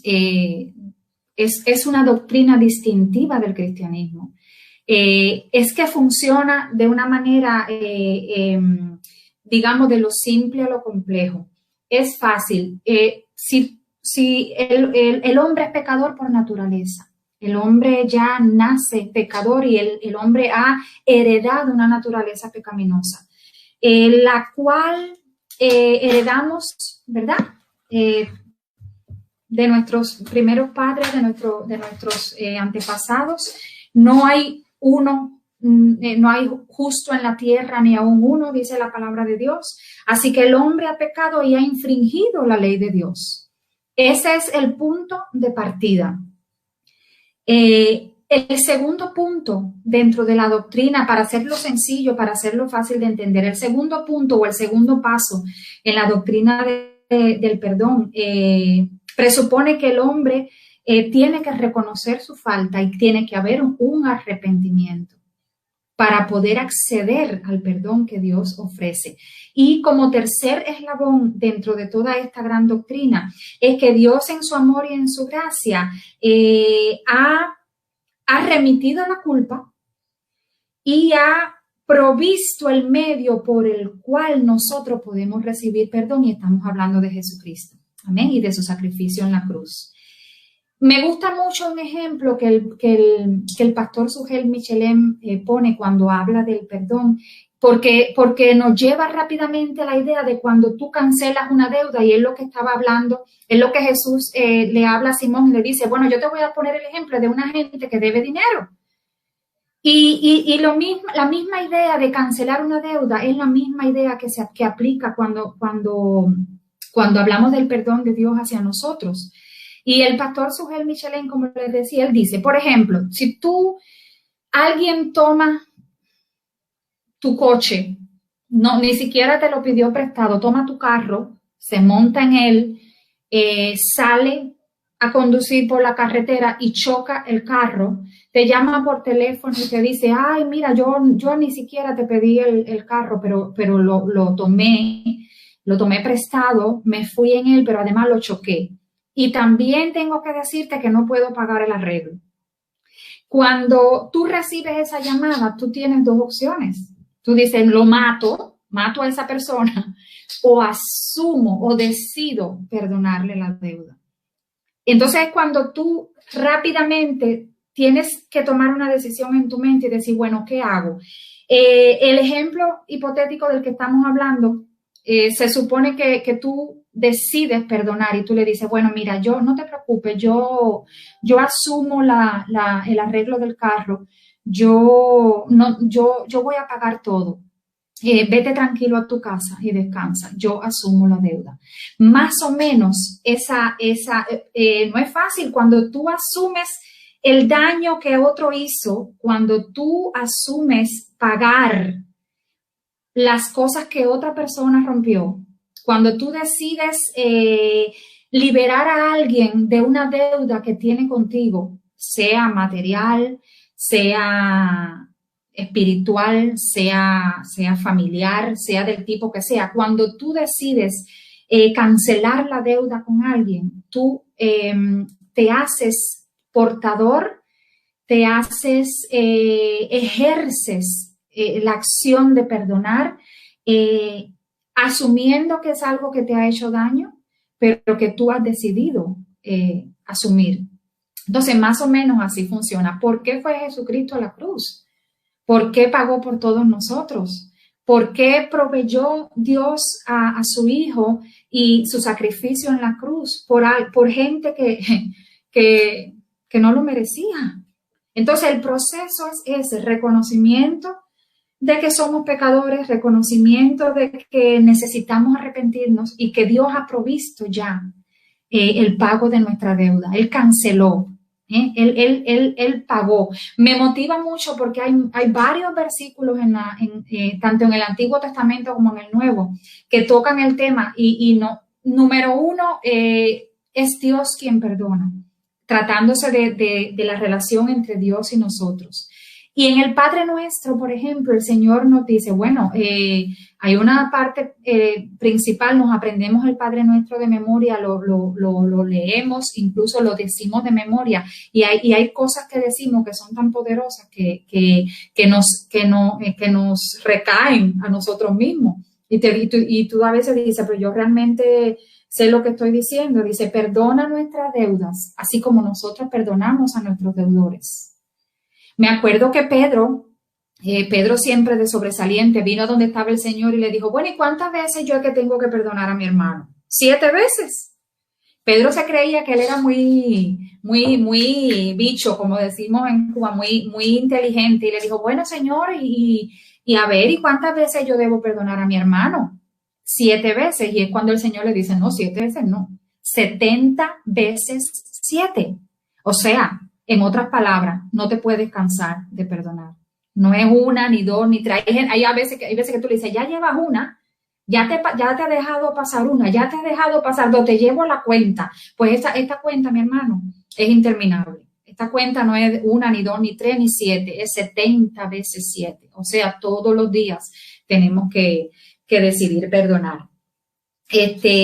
es una doctrina distintiva del cristianismo. Es que funciona de una manera, digamos, de lo simple a lo complejo. Es fácil. Si el hombre es pecador por naturaleza, el hombre ya nace pecador y el hombre ha heredado una naturaleza pecaminosa, la cual heredamos, ¿verdad? De nuestros primeros padres, de nuestros antepasados. No hay justo en la tierra ni aún uno, dice la palabra de Dios. Así que el hombre ha pecado y ha infringido la ley de Dios. Ese es el punto de partida. El segundo punto dentro de la doctrina, para hacerlo sencillo, para hacerlo fácil de entender, el segundo punto o el segundo paso en la doctrina del perdón presupone que el hombre tiene que reconocer su falta y tiene que haber un arrepentimiento para poder acceder al perdón que Dios ofrece. Y como tercer eslabón dentro de toda esta gran doctrina es que Dios en su amor y en su gracia ha remitido la culpa y ha provisto el medio por el cual nosotros podemos recibir perdón, y estamos hablando de Jesucristo. Amén, y de su sacrificio en la cruz. Me gusta mucho un ejemplo que el pastor Sugel Michelem pone cuando habla del perdón, porque nos lleva rápidamente a la idea de cuando tú cancelas una deuda, y es lo que estaba hablando, es lo que Jesús le habla a Simón y le dice, bueno, yo te voy a poner el ejemplo de una gente que debe dinero. Y la misma idea de cancelar una deuda es la misma idea que aplica cuando hablamos del perdón de Dios hacia nosotros. Y el pastor Sugel Michelem, como les decía, él dice, por ejemplo, si alguien toma tu coche, ni siquiera te lo pidió prestado, toma tu carro, se monta en él, sale a conducir por la carretera y choca el carro, te llama por teléfono y te dice, ay, mira, yo ni siquiera te pedí el carro, pero lo tomé prestado, me fui en él, pero además lo choqué. Y también tengo que decirte que no puedo pagar el arreglo. Cuando tú recibes esa llamada, tú tienes dos opciones. Tú dices, lo mato a esa persona, o asumo o decido perdonarle la deuda. Entonces, cuando tú rápidamente tienes que tomar una decisión en tu mente y decir, bueno, ¿qué hago? El ejemplo hipotético del que estamos hablando, se supone que tú decides perdonar y tú le dices, bueno, mira, yo no te preocupes, yo asumo el arreglo del carro, yo voy a pagar todo. Vete tranquilo a tu casa y descansa, yo asumo la deuda. Más o menos, no es fácil cuando tú asumes el daño que otro hizo, cuando tú asumes pagar las cosas que otra persona rompió, cuando tú decides liberar a alguien de una deuda que tiene contigo, sea material, sea espiritual, sea familiar, sea del tipo que sea. Cuando tú decides cancelar la deuda con alguien, tú te haces portador, ejerces la acción de perdonar, asumiendo que es algo que te ha hecho daño, pero que tú has decidido asumir. Entonces, más o menos así funciona. ¿Por qué fue Jesucristo a la cruz? ¿Por qué pagó por todos nosotros? ¿Por qué proveyó Dios a su Hijo y su sacrificio en la cruz por gente que no lo merecía? Entonces, el proceso es ese, reconocimiento de que somos pecadores, reconocimiento de que necesitamos arrepentirnos y que Dios ha provisto ya el pago de nuestra deuda. Él canceló. Él pagó. Me motiva mucho porque hay varios versículos tanto en el Antiguo Testamento como en el Nuevo que tocan el tema y no, número uno, es Dios quien perdona, tratándose de la relación entre Dios y nosotros. Y en el Padre Nuestro, por ejemplo, el Señor nos dice, bueno, hay una parte principal, nos aprendemos el Padre Nuestro de memoria, lo leemos, incluso lo decimos de memoria, y hay cosas que decimos que son tan poderosas que nos recaen a nosotros mismos. Y tú a veces dices, pero yo realmente sé lo que estoy diciendo. Dice, perdona nuestras deudas, así como nosotros perdonamos a nuestros deudores. Me acuerdo que Pedro siempre de sobresaliente, vino a donde estaba el Señor y le dijo, bueno, ¿y cuántas veces yo es que tengo que perdonar a mi hermano? 7 veces. Pedro se creía que él era muy bicho, como decimos en Cuba, muy inteligente, y le dijo, bueno, Señor, y a ver, ¿y cuántas veces yo debo perdonar a mi hermano? 7 veces. Y es cuando el Señor le dice, no, 7 veces no, 70 veces 7. O sea, en otras palabras, no te puedes cansar de perdonar. No es 1, ni 2, ni 3. Hay veces que tú le dices, ya llevas una, ya te ha dejado pasar una, ya te ha dejado pasar 2, te llevo la cuenta. Pues esta cuenta, mi hermano, es interminable. Esta cuenta no es 1, ni 2, ni 3, ni 7, es 70 veces 7. O sea, todos los días tenemos que decidir perdonar.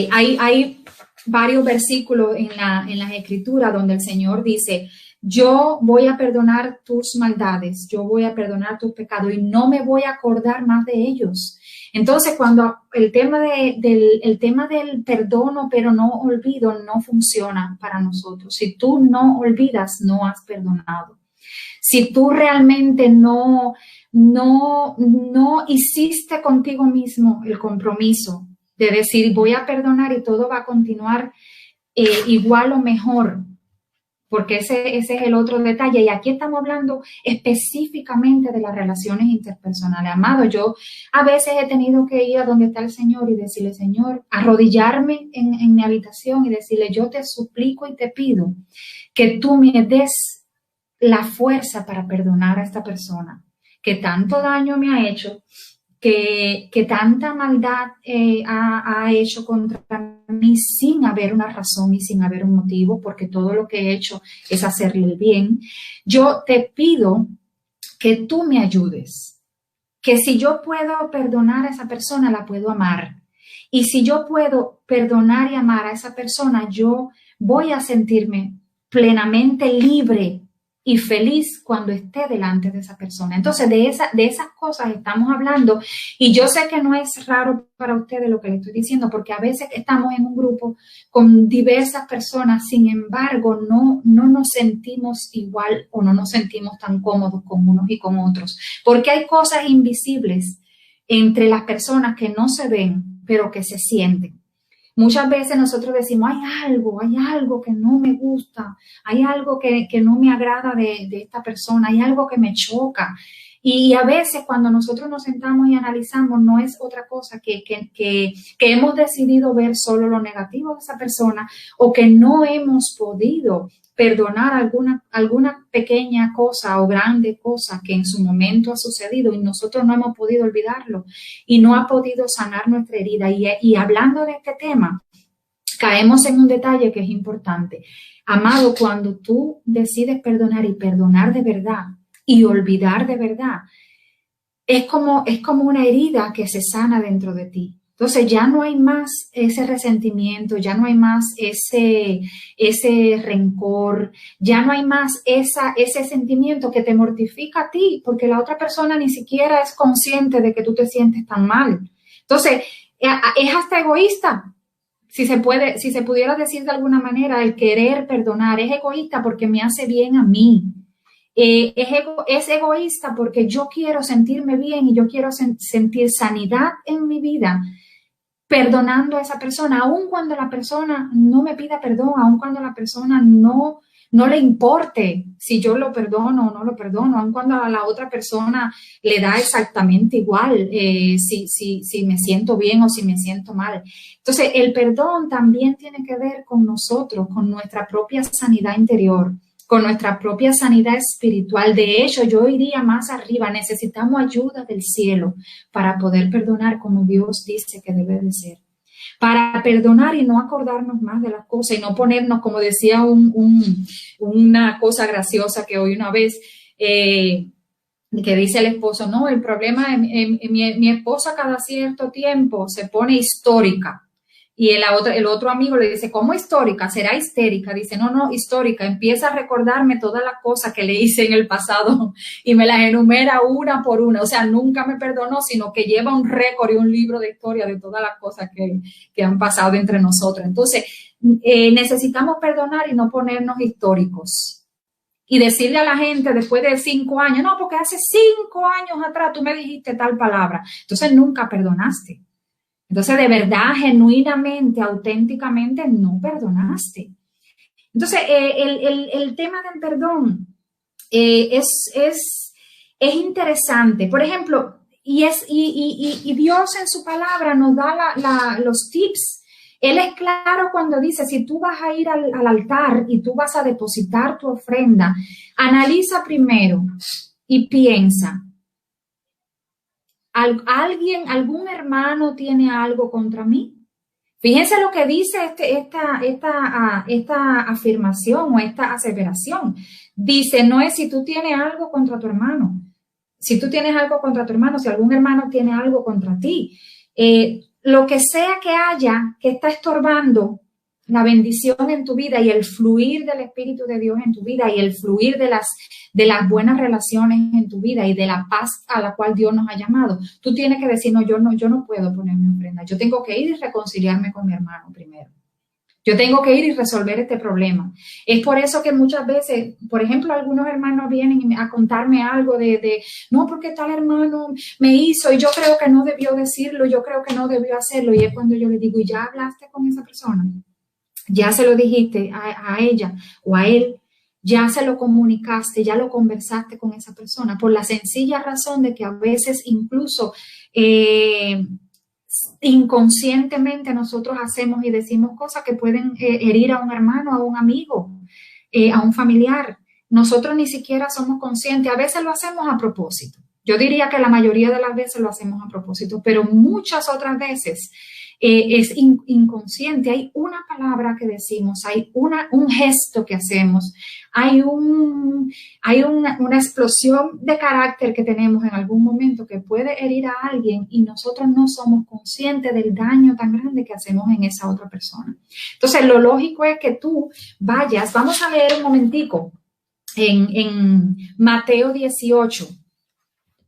Hay varios versículos en las Escrituras donde el Señor dice, yo voy a perdonar tus maldades, yo voy a perdonar tus pecados y no me voy a acordar más de ellos. Entonces, cuando el tema del perdono, pero no olvido, no funciona para nosotros. Si tú no olvidas, no has perdonado. Si tú realmente no hiciste contigo mismo el compromiso de decir, voy a perdonar y todo va a continuar igual o mejor, porque ese es el otro detalle. Y aquí estamos hablando específicamente de las relaciones interpersonales. Amado, yo a veces he tenido que ir a donde está el Señor y decirle, Señor, arrodillarme en mi habitación y decirle, yo te suplico y te pido que tú me des la fuerza para perdonar a esta persona que tanto daño me ha hecho, que tanta maldad ha hecho contra mí sin haber una razón y sin haber un motivo, porque todo lo que he hecho es hacerle el bien. Yo te pido que tú me ayudes, que si yo puedo perdonar a esa persona, la puedo amar. Y si yo puedo perdonar y amar a esa persona, yo voy a sentirme plenamente libre y feliz cuando esté delante de esa persona. Entonces, de esas cosas estamos hablando, y yo sé que no es raro para ustedes lo que les estoy diciendo, porque a veces estamos en un grupo con diversas personas, sin embargo, no nos sentimos igual o no nos sentimos tan cómodos con unos y con otros, porque hay cosas invisibles entre las personas que no se ven, pero que se sienten. Muchas veces nosotros decimos, hay algo que no me gusta, hay algo que no me agrada de esta persona, hay algo que me choca. Y a veces cuando nosotros nos sentamos y analizamos, no es otra cosa que hemos decidido ver solo lo negativo de esa persona, o que no hemos podido perdonar alguna pequeña cosa o grande cosa que en su momento ha sucedido y nosotros no hemos podido olvidarlo y no ha podido sanar nuestra herida. Y hablando de este tema, caemos en un detalle que es importante. Amado, cuando tú decides perdonar y perdonar de verdad y olvidar de verdad, es como una herida que se sana dentro de ti. Entonces ya no hay más ese resentimiento, ya no hay más ese rencor, ya no hay más ese sentimiento que te mortifica a ti, porque la otra persona ni siquiera es consciente de que tú te sientes tan mal. Entonces, es hasta egoísta, si se pudiera decir de alguna manera, el querer perdonar es egoísta porque me hace bien a mí. Es egoísta porque yo quiero sentirme bien y yo quiero sentir sanidad en mi vida, perdonando a esa persona, aun cuando la persona no me pida perdón, aun cuando la persona no le importe si yo lo perdono o no lo perdono, aun cuando a la otra persona le da exactamente igual si me siento bien o si me siento mal. Entonces, el perdón también tiene que ver con nosotros, con nuestra propia sanidad interior, con nuestra propia sanidad espiritual. De hecho, yo iría más arriba. Necesitamos ayuda del cielo para poder perdonar como Dios dice que debe de ser. Para perdonar y no acordarnos más de las cosas y no ponernos, como decía una cosa graciosa que oí una vez, que dice el esposo, no, el problema es mi esposa cada cierto tiempo se pone histórica. Y el otro amigo le dice, ¿cómo histórica? ¿Será histérica? Dice, no, histórica. Empieza a recordarme todas las cosas que le hice en el pasado y me las enumera una por una. O sea, nunca me perdonó, sino que lleva un récord y un libro de historia de todas las cosas que han pasado entre nosotros. Entonces, necesitamos perdonar y no ponernos históricos. Y decirle a la gente después de 5 años, no, porque hace 5 años atrás tú me dijiste tal palabra. Entonces, nunca perdonaste. Entonces, de verdad, genuinamente, auténticamente, no perdonaste. Entonces, el tema del perdón es interesante. Por ejemplo, y Dios en su palabra nos da los tips. Él es claro cuando dice, si tú vas a ir al altar y tú vas a depositar tu ofrenda, analiza primero y piensa, ¿algún hermano tiene algo contra mí? Fíjense lo que dice esta afirmación o esta aseveración. Dice, no es si tú tienes algo contra tu hermano. Si tú tienes algo contra tu hermano, si algún hermano tiene algo contra ti. Lo que sea que haya que está estorbando la bendición en tu vida y el fluir del Espíritu de Dios en tu vida y el fluir de las buenas relaciones en tu vida y de la paz a la cual Dios nos ha llamado, tú tienes que decir, yo no puedo ponerme ofrenda, yo tengo que ir y reconciliarme con mi hermano primero. Yo tengo que ir y resolver este problema. Es por eso que muchas veces, por ejemplo, algunos hermanos vienen a contarme algo no, porque tal hermano me hizo y yo creo que no debió decirlo, yo creo que no debió hacerlo. Y es cuando yo le digo, ¿y ya hablaste con esa persona? ¿Ya se lo dijiste a ella o a él? ¿Ya se lo comunicaste? ¿Ya lo conversaste con esa persona? Por la sencilla razón de que a veces incluso inconscientemente nosotros hacemos y decimos cosas que pueden herir a un hermano, a un amigo, a un familiar. Nosotros ni siquiera somos conscientes. A veces lo hacemos a propósito. Yo diría que la mayoría de las veces lo hacemos a propósito, pero muchas otras veces es inconsciente. Hay una palabra que decimos, hay un gesto que hacemos, hay una explosión de carácter que tenemos en algún momento que puede herir a alguien y nosotros no somos conscientes del daño tan grande que hacemos en esa otra persona. Entonces, lo lógico es que tú vayas, vamos a leer un momentico en Mateo 18.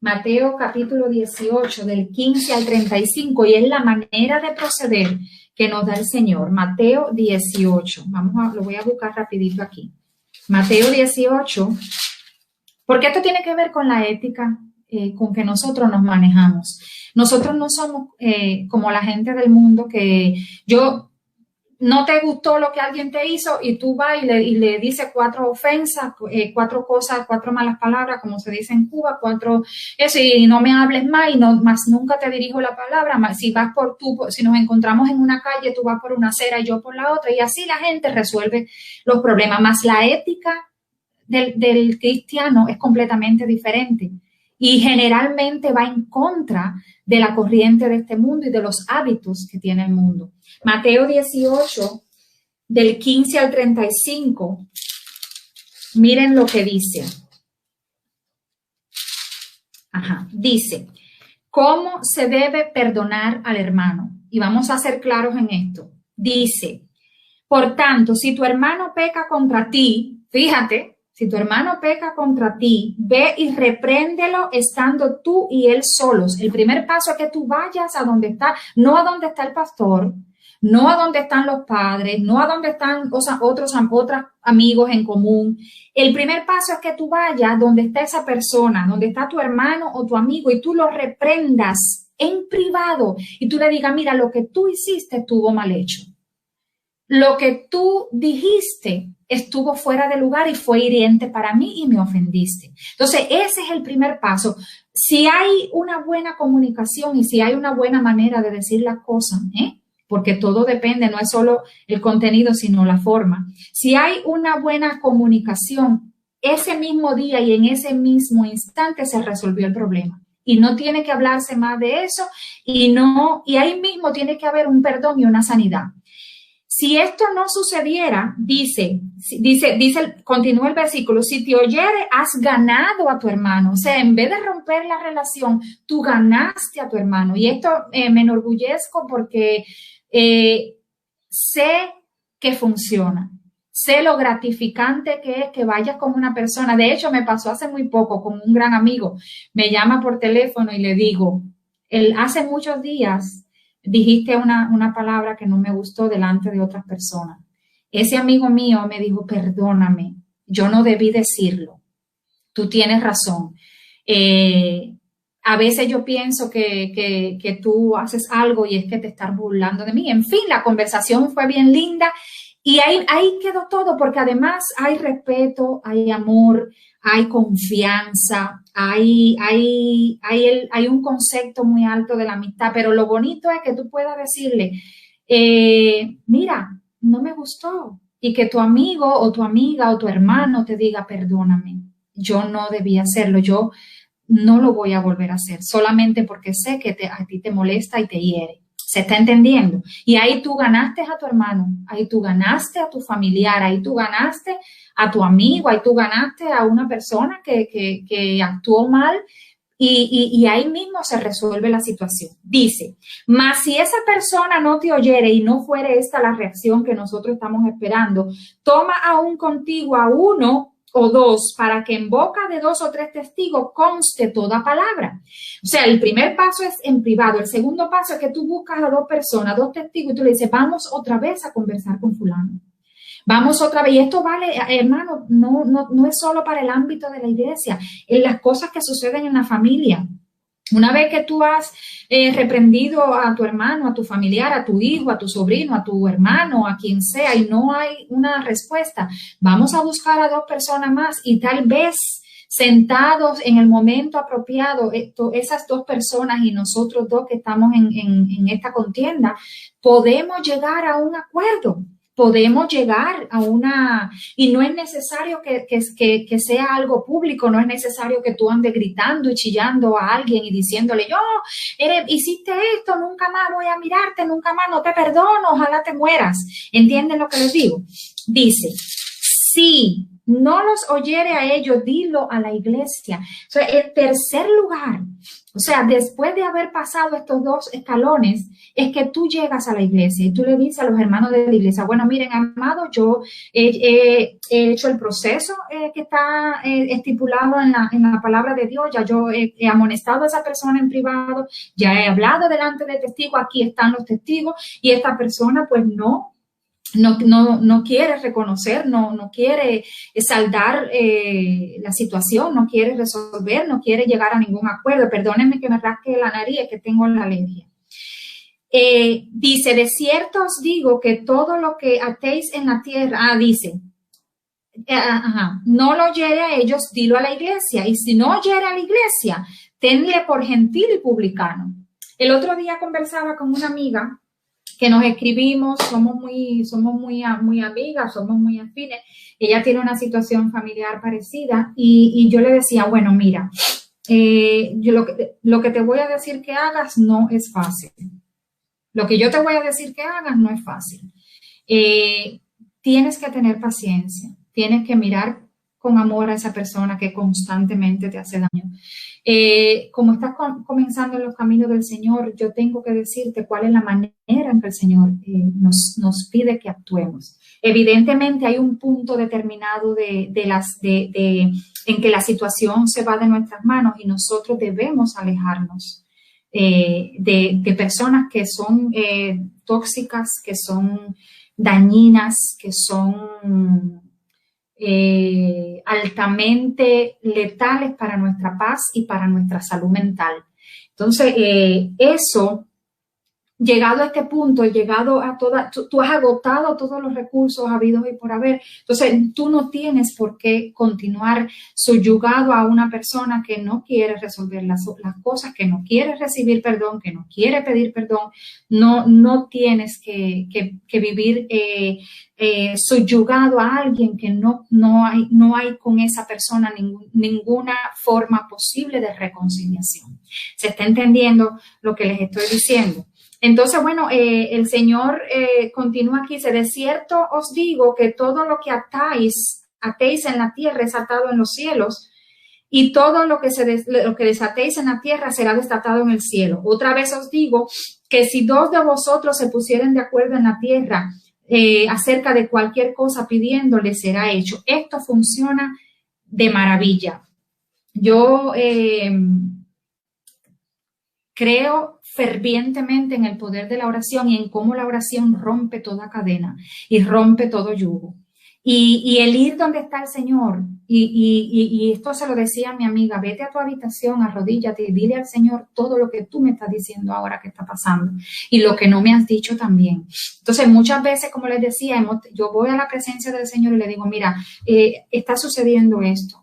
Mateo capítulo 18, del 15 al 35, y es la manera de proceder que nos da el Señor. Mateo 18, lo voy a buscar rapidito aquí. Mateo 18, porque esto tiene que ver con la ética con que nosotros nos manejamos. Nosotros no somos como la gente del mundo que no te gustó lo que alguien te hizo y tú vas y le dices 4 ofensas, 4 cosas, 4 malas palabras, como se dice en Cuba, 4 eso, y no me hables más y no más nunca te dirijo la palabra. Más, si nos encontramos en una calle, tú vas por una acera y yo por la otra, y así la gente resuelve los problemas. Más la ética del cristiano es completamente diferente y generalmente va en contra de la corriente de este mundo y de los hábitos que tiene el mundo. Mateo 18, del 15 al 35, miren lo que dice. Dice, ¿cómo se debe perdonar al hermano? Y vamos a ser claros en esto. Dice, por tanto, si tu hermano peca contra ti, fíjate, si tu hermano peca contra ti, ve y repréndelo estando tú y él solos. El primer paso es que tú vayas a donde está, no a donde está el pastor, no a donde están los padres, no a donde están otros amigos en común. El primer paso es que tú vayas donde está esa persona, donde está tu hermano o tu amigo, y tú lo reprendas en privado y tú le digas, mira, lo que tú hiciste estuvo mal hecho. Lo que tú dijiste estuvo fuera de lugar y fue hiriente para mí y me ofendiste. Entonces, ese es el primer paso. Si hay una buena comunicación y si hay una buena manera de decir las cosas, porque todo depende, no es solo el contenido, sino la forma. Si hay una buena comunicación, ese mismo día y en ese mismo instante se resolvió el problema. Y no tiene que hablarse más de eso y ahí mismo tiene que haber un perdón y una sanidad. Si esto no sucediera, continúa el versículo, si te oyere, has ganado a tu hermano. O sea, en vez de romper la relación, tú ganaste a tu hermano. Y esto me enorgullezco porque sé que funciona. Sé lo gratificante que es que vayas con una persona. De hecho, me pasó hace muy poco con un gran amigo. Me llama por teléfono y le digo, hace muchos días dijiste una palabra que no me gustó delante de otras personas. Ese amigo mío me dijo, perdóname, yo no debí decirlo. Tú tienes razón. A veces yo pienso que tú haces algo y es que te estás burlando de mí. En fin, la conversación fue bien linda y ahí quedó todo, porque además hay respeto, hay amor, hay confianza, hay un concepto muy alto de la amistad, pero lo bonito es que tú puedas decirle, mira, no me gustó, y que tu amigo o tu amiga o tu hermano te diga, perdóname, yo no debía hacerlo, yo no lo voy a volver a hacer, solamente porque sé que a ti te molesta y te hiere. ¿Se está entendiendo? Y ahí tú ganaste a tu hermano, ahí tú ganaste a tu familiar, ahí tú ganaste a tu amigo, ahí tú ganaste a una persona que actuó mal y ahí mismo se resuelve la situación. Dice, mas si esa persona no te oyere y no fuere esta la reacción que nosotros estamos esperando, toma aún contigo a 1 o 2 para que en boca de 2 o 3 testigos conste toda palabra. O sea, el primer paso es en privado. El segundo paso es que tú buscas a 2 personas, 2 testigos, y tú le dices, vamos otra vez a conversar con fulano. Vamos otra vez. Y esto vale, hermano, no es solo para el ámbito de la iglesia, en las cosas que suceden en la familia. Una vez que tú has reprendido a tu hermano, a tu familiar, a tu hijo, a tu sobrino, a tu hermano, a quien sea, y no hay una respuesta, vamos a buscar a 2 personas más y tal vez sentados en el momento apropiado, esas 2 personas y nosotros 2 que estamos en esta contienda, podemos llegar a un acuerdo. podemos llegar a una, y no es necesario que sea algo público, no es necesario que tú andes gritando y chillando a alguien y diciéndole, yo, hiciste esto, nunca más voy a mirarte, nunca más, no te perdono, ojalá te mueras. ¿Entienden lo que les digo? Dice, si no los oyere a ellos, dilo a la iglesia. O sea, el tercer lugar, o sea, después de haber pasado estos dos escalones, es que tú llegas a la iglesia y tú le dices a los hermanos de la iglesia, bueno, miren, amados, yo he hecho el proceso que está estipulado en la palabra de Dios, ya yo he amonestado a esa persona en privado, ya he hablado delante de testigos, aquí están los testigos, y esta persona pues no quiere reconocer, no quiere saldar la situación, no quiere resolver, no quiere llegar a ningún acuerdo. Perdónenme que me rasque la nariz, es que tengo la alergia. Dice, de cierto os digo que todo lo que atéis en la tierra, no lo oyere a ellos, dilo a la iglesia. Y si no oyere a la iglesia, tenle por gentil y publicano. El otro día conversaba con una amiga que nos escribimos, somos muy amigas, somos muy afines. Ella tiene una situación familiar parecida y yo le decía, bueno, mira, yo lo que te voy a decir que hagas no es fácil. Lo que yo te voy a decir que hagas no es fácil. Tienes que tener paciencia, tienes que mirar con amor a esa persona que constantemente te hace daño. Como estás comenzando en los caminos del Señor, yo tengo que decirte cuál es la manera en que el Señor nos pide que actuemos. Evidentemente hay un punto determinado en que la situación se va de nuestras manos y nosotros debemos alejarnos de personas que son tóxicas, que son dañinas, que son altamente letales para nuestra paz y para nuestra salud mental. Entonces, eso, llegado a este punto, llegado a tú has agotado todos los recursos habidos y por haber, entonces tú no tienes por qué continuar subyugado a una persona que no quiere resolver las cosas, que no quiere recibir perdón, que no quiere pedir perdón. No tienes que vivir subyugado a alguien que no hay con esa persona ninguna forma posible de reconciliación. ¿Se está entendiendo lo que les estoy diciendo? Entonces, bueno, el Señor continúa aquí, dice, de cierto os digo que todo lo que atéis en la tierra es atado en los cielos, y todo lo que desatéis en la tierra será desatado en el cielo. Otra vez os digo que si dos de vosotros se pusieren de acuerdo en la tierra acerca de cualquier cosa pidiéndole, será hecho. Esto funciona de maravilla. Yo creo fervientemente en el poder de la oración y en cómo la oración rompe toda cadena y rompe todo yugo. Y el ir donde está el Señor, y esto se lo decía a mi amiga, vete a tu habitación, arrodíllate y dile al Señor todo lo que tú me estás diciendo ahora que está pasando y lo que no me has dicho también. Entonces, muchas veces, como les decía, yo voy a la presencia del Señor y le digo, mira, está sucediendo esto,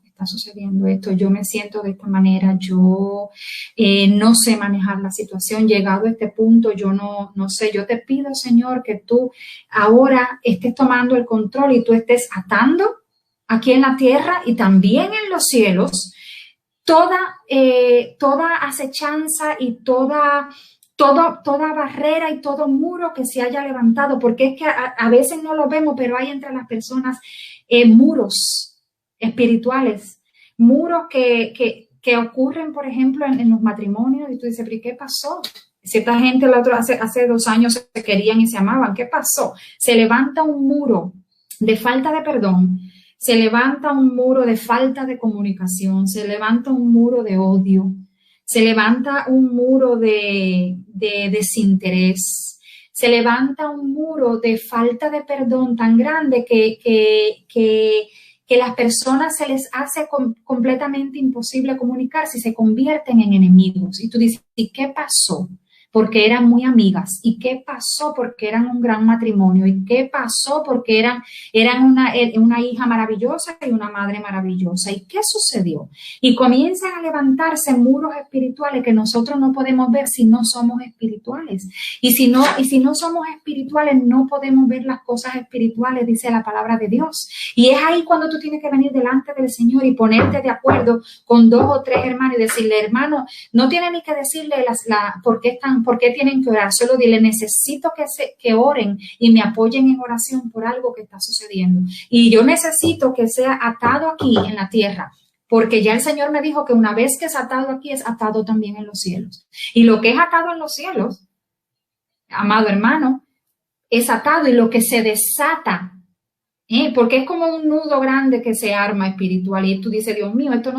yo me siento de esta manera, yo no sé manejar la situación, llegado a este punto, yo no sé, yo te pido, Señor, que tú ahora estés tomando el control y tú estés atando aquí en la tierra y también en los cielos toda acechanza y toda barrera y todo muro que se haya levantado, porque es que a veces no lo vemos, pero hay entre las personas muros espirituales, muros que ocurren, por ejemplo, en los matrimonios, y tú dices, ¿pero qué pasó? Cierta gente hace 2 años se querían y se amaban, ¿qué pasó? Se levanta un muro de falta de perdón, se levanta un muro de falta de comunicación, se levanta un muro de odio, se levanta un muro de desinterés, se levanta un muro de falta de perdón tan grande que las personas se les hace completamente imposible comunicarse y se convierten en enemigos. Y tú dices, ¿y qué pasó? Porque eran muy amigas. ¿Y qué pasó? Porque eran un gran matrimonio. ¿Y qué pasó? Porque eran una hija maravillosa y una madre maravillosa. ¿Y qué sucedió? Y comienzan a levantarse muros espirituales que nosotros no podemos ver si no somos espirituales. Y si no somos espirituales, no podemos ver las cosas espirituales, dice la palabra de Dios. Y es ahí cuando tú tienes que venir delante del Señor y ponerte de acuerdo con 2 o 3 hermanos y decirle, hermano, no tiene ni que decirle por qué tienen que orar, solo dile, necesito que oren y me apoyen en oración por algo que está sucediendo. Y yo necesito que sea atado aquí en la tierra, porque ya el Señor me dijo que una vez que es atado aquí, es atado también en los cielos. Y lo que es atado en los cielos, amado hermano, es atado, y lo que se desata, porque es como un nudo grande que se arma espiritual y tú dices, Dios mío, esto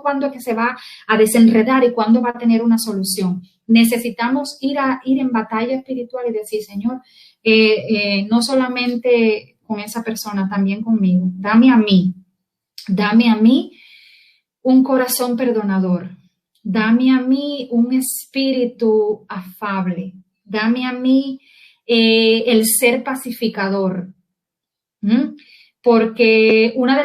cuándo es que se va a desenredar y cuándo va a tener una solución. Necesitamos ir en batalla espiritual y decir, Señor, no solamente con esa persona, también conmigo. Dame a mí un corazón perdonador. Dame a mí un espíritu afable. Dame a mí el ser pacificador. Porque una de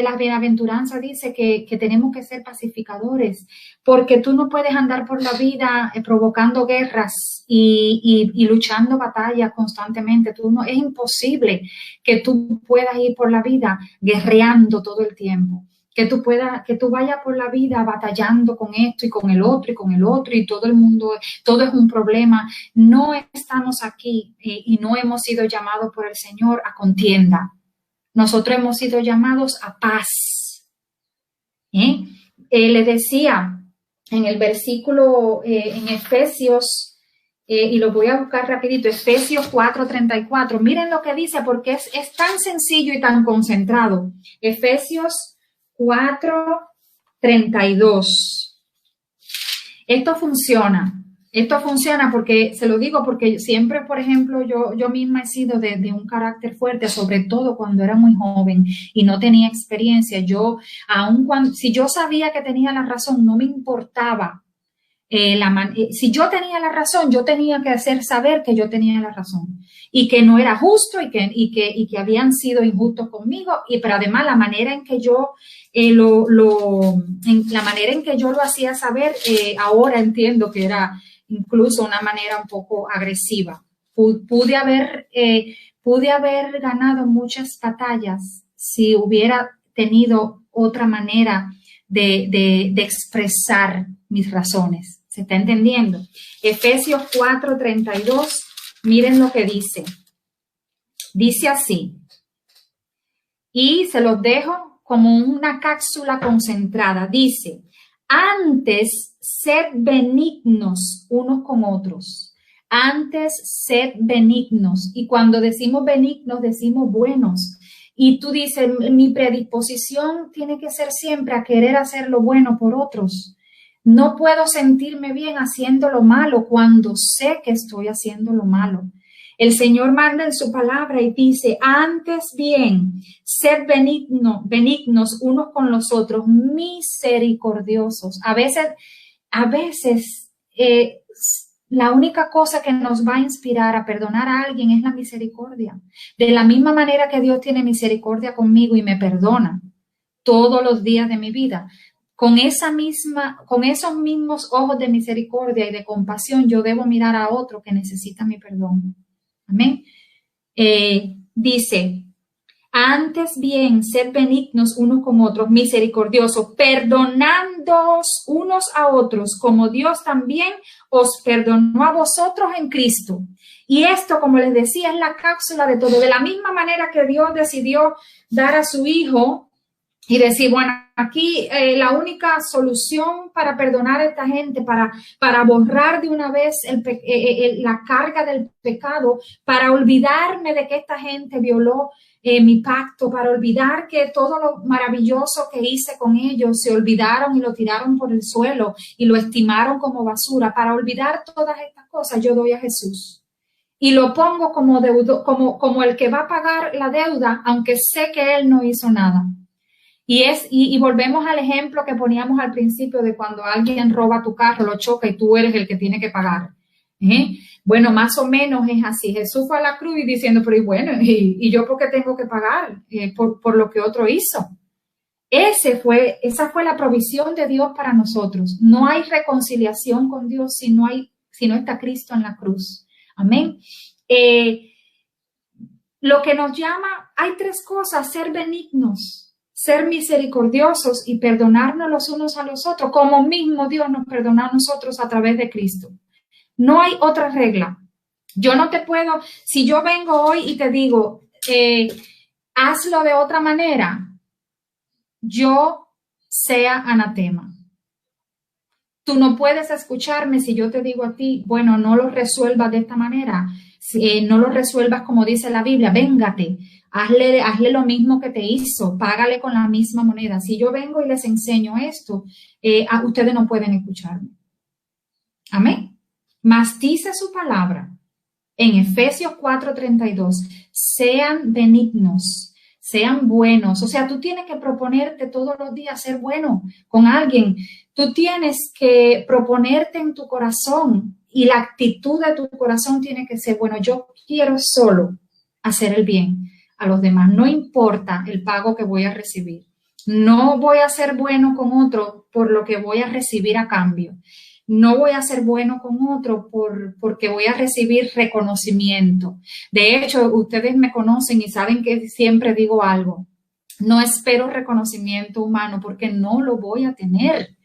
las bienaventuranzas dice que tenemos que ser pacificadores, porque tú no puedes andar por la vida provocando guerras y luchando batallas constantemente. Es imposible que tú puedas ir por la vida guerreando todo el tiempo. Que tú vayas por la vida batallando con esto y con el otro y todo el mundo, todo es un problema. No estamos aquí y no hemos sido llamados por el Señor a contienda. Nosotros hemos sido llamados a paz. Le decía en el versículo en Efesios, y lo voy a buscar rapidito, Efesios 4:34. Miren lo que dice porque es tan sencillo y tan concentrado. Efesios 4:32. Esto funciona porque, se lo digo porque siempre, por ejemplo, yo misma he sido de un carácter fuerte, sobre todo cuando era muy joven y no tenía experiencia. Si yo sabía que tenía la razón, no me importaba. Si yo tenía la razón, yo tenía que hacer saber que yo tenía la razón y que no era justo y que habían sido injustos conmigo, pero además la manera en que yo la manera en que yo lo hacía saber, ahora entiendo que era incluso una manera un poco agresiva. Pude haber ganado muchas batallas si hubiera tenido otra manera de expresar mis razones. ¿Se está entendiendo? Efesios 4:32, miren lo que dice. Dice así, y se los dejo como una cápsula concentrada. Dice, antes sed benignos unos con otros. Antes sed benignos. Y cuando decimos benignos, decimos buenos. Y tú dices, mi predisposición tiene que ser siempre a querer hacer lo bueno por otros. No puedo sentirme bien haciendo lo malo cuando sé que estoy haciendo lo malo. El Señor manda en su palabra y dice, antes bien, sed benignos unos con los otros, misericordiosos. A veces, la única cosa que nos va a inspirar a perdonar a alguien es la misericordia. De la misma manera que Dios tiene misericordia conmigo y me perdona todos los días de mi vida, con esos mismos ojos de misericordia y de compasión, yo debo mirar a otro que necesita mi perdón. Amén. Dice, antes bien, sed benignos unos con otros, misericordiosos, perdonándoos unos a otros, como Dios también os perdonó a vosotros en Cristo. Y esto, como les decía, es la cápsula de todo. De la misma manera que Dios decidió dar a su Hijo y decir, bueno, aquí la única solución para perdonar a esta gente, para borrar de una vez la carga del pecado, para olvidarme de que esta gente violó mi pacto, para olvidar que todo lo maravilloso que hice con ellos, se olvidaron y lo tiraron por el suelo y lo estimaron como basura. Para olvidar todas estas cosas, yo doy a Jesús. Y lo pongo como el que va a pagar la deuda, aunque sé que Él no hizo nada. Y volvemos al ejemplo que poníamos al principio de cuando alguien roba tu carro, lo choca y tú eres el que tiene que pagar. Bueno, más o menos es así. Jesús fue a la cruz y diciendo, pero y bueno, ¿y yo por qué tengo que pagar por lo que otro hizo? Esa fue la provisión de Dios para nosotros. No hay reconciliación con Dios si no está Cristo en la cruz. Amén. Lo que nos llama, hay tres cosas: ser benignos, ser misericordiosos y perdonarnos los unos a los otros, como mismo Dios nos perdona a nosotros a través de Cristo. No hay otra regla. Yo no te puedo, si yo vengo hoy y te digo, hazlo de otra manera, yo sea anatema. Tú no puedes escucharme si yo te digo a ti, bueno, no lo resuelvas de esta manera, no lo resuelvas como dice la Biblia, véngate, hazle lo mismo que te hizo, págale con la misma moneda. Si yo vengo y les enseño esto, ustedes no pueden escucharme. Amén. Mas dice su palabra en Efesios 4:32, sean benignos, sean buenos. O sea, tú tienes que proponerte todos los días ser bueno con alguien. Tú tienes que proponerte en tu corazón y la actitud de tu corazón tiene que ser, bueno, yo quiero solo hacer el bien a los demás. No importa el pago que voy a recibir. No voy a ser bueno con otro por lo que voy a recibir a cambio. No voy a ser bueno con otro porque voy a recibir reconocimiento. De hecho, ustedes me conocen y saben que siempre digo algo. No espero reconocimiento humano porque no lo voy a tener.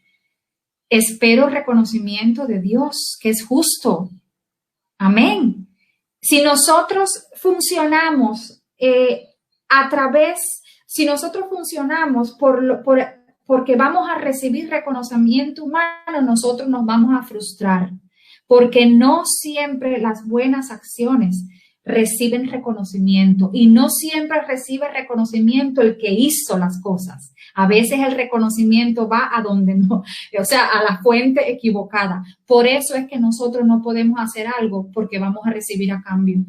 Espero reconocimiento de Dios, que es justo. Amén. Si nosotros funcionamos si nosotros funcionamos porque vamos a recibir reconocimiento humano, nosotros nos vamos a frustrar, porque no siempre las buenas acciones reciben reconocimiento y no siempre recibe reconocimiento el que hizo las cosas. A veces el reconocimiento va a donde no, o sea, a la fuente equivocada. Por eso es que nosotros no podemos hacer algo porque vamos a recibir a cambio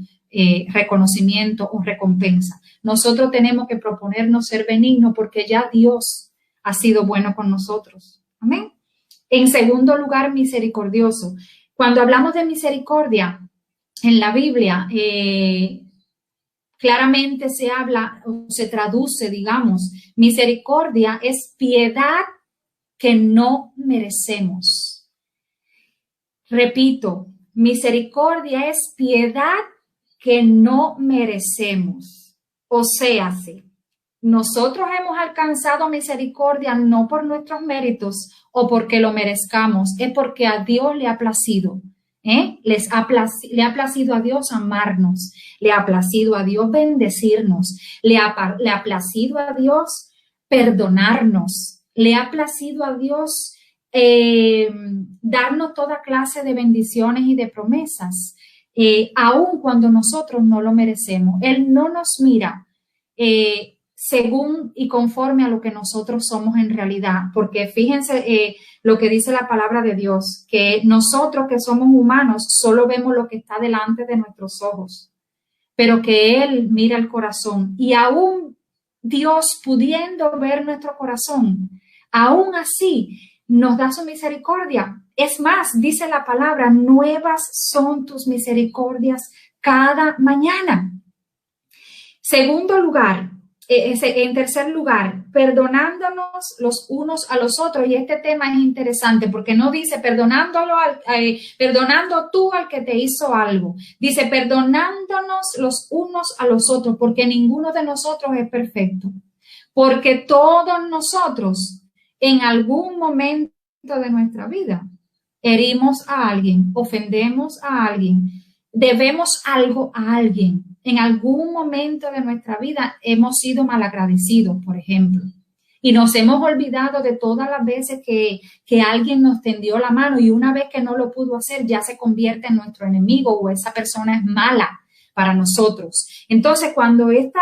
reconocimiento o recompensa. Nosotros tenemos que proponernos ser benignos porque ya Dios ha sido bueno con nosotros. Amén. En segundo lugar, misericordioso. Cuando hablamos de misericordia en la Biblia, claramente se habla o se traduce, digamos, misericordia es piedad que no merecemos. Repito, misericordia es piedad que no merecemos. O sea, nosotros hemos alcanzado misericordia no por nuestros méritos o porque lo merezcamos, es porque a Dios le ha placido. Le ha placido a Dios amarnos, le ha placido a Dios bendecirnos, le ha placido a Dios perdonarnos, le ha placido a Dios darnos toda clase de bendiciones y de promesas, aun cuando nosotros no lo merecemos. Él no nos mira según y conforme a lo que nosotros somos en realidad, porque fíjense lo que dice la palabra de Dios, que nosotros que somos humanos solo vemos lo que está delante de nuestros ojos, pero que Él mira el corazón y aún Dios pudiendo ver nuestro corazón, aún así nos da su misericordia. Es más, dice la palabra, nuevas son tus misericordias cada mañana. Segundo lugar, en tercer lugar, perdonándonos los unos a los otros. Y este tema es interesante porque no dice perdonando tú al que te hizo algo. Dice perdonándonos los unos a los otros porque ninguno de nosotros es perfecto. Porque todos nosotros en algún momento de nuestra vida herimos a alguien, ofendemos a alguien, debemos algo a alguien. En algún momento de nuestra vida hemos sido malagradecidos, por ejemplo, y nos hemos olvidado de todas las veces que alguien nos tendió la mano y una vez que no lo pudo hacer ya se convierte en nuestro enemigo o esa persona es mala para nosotros. Entonces, cuando esta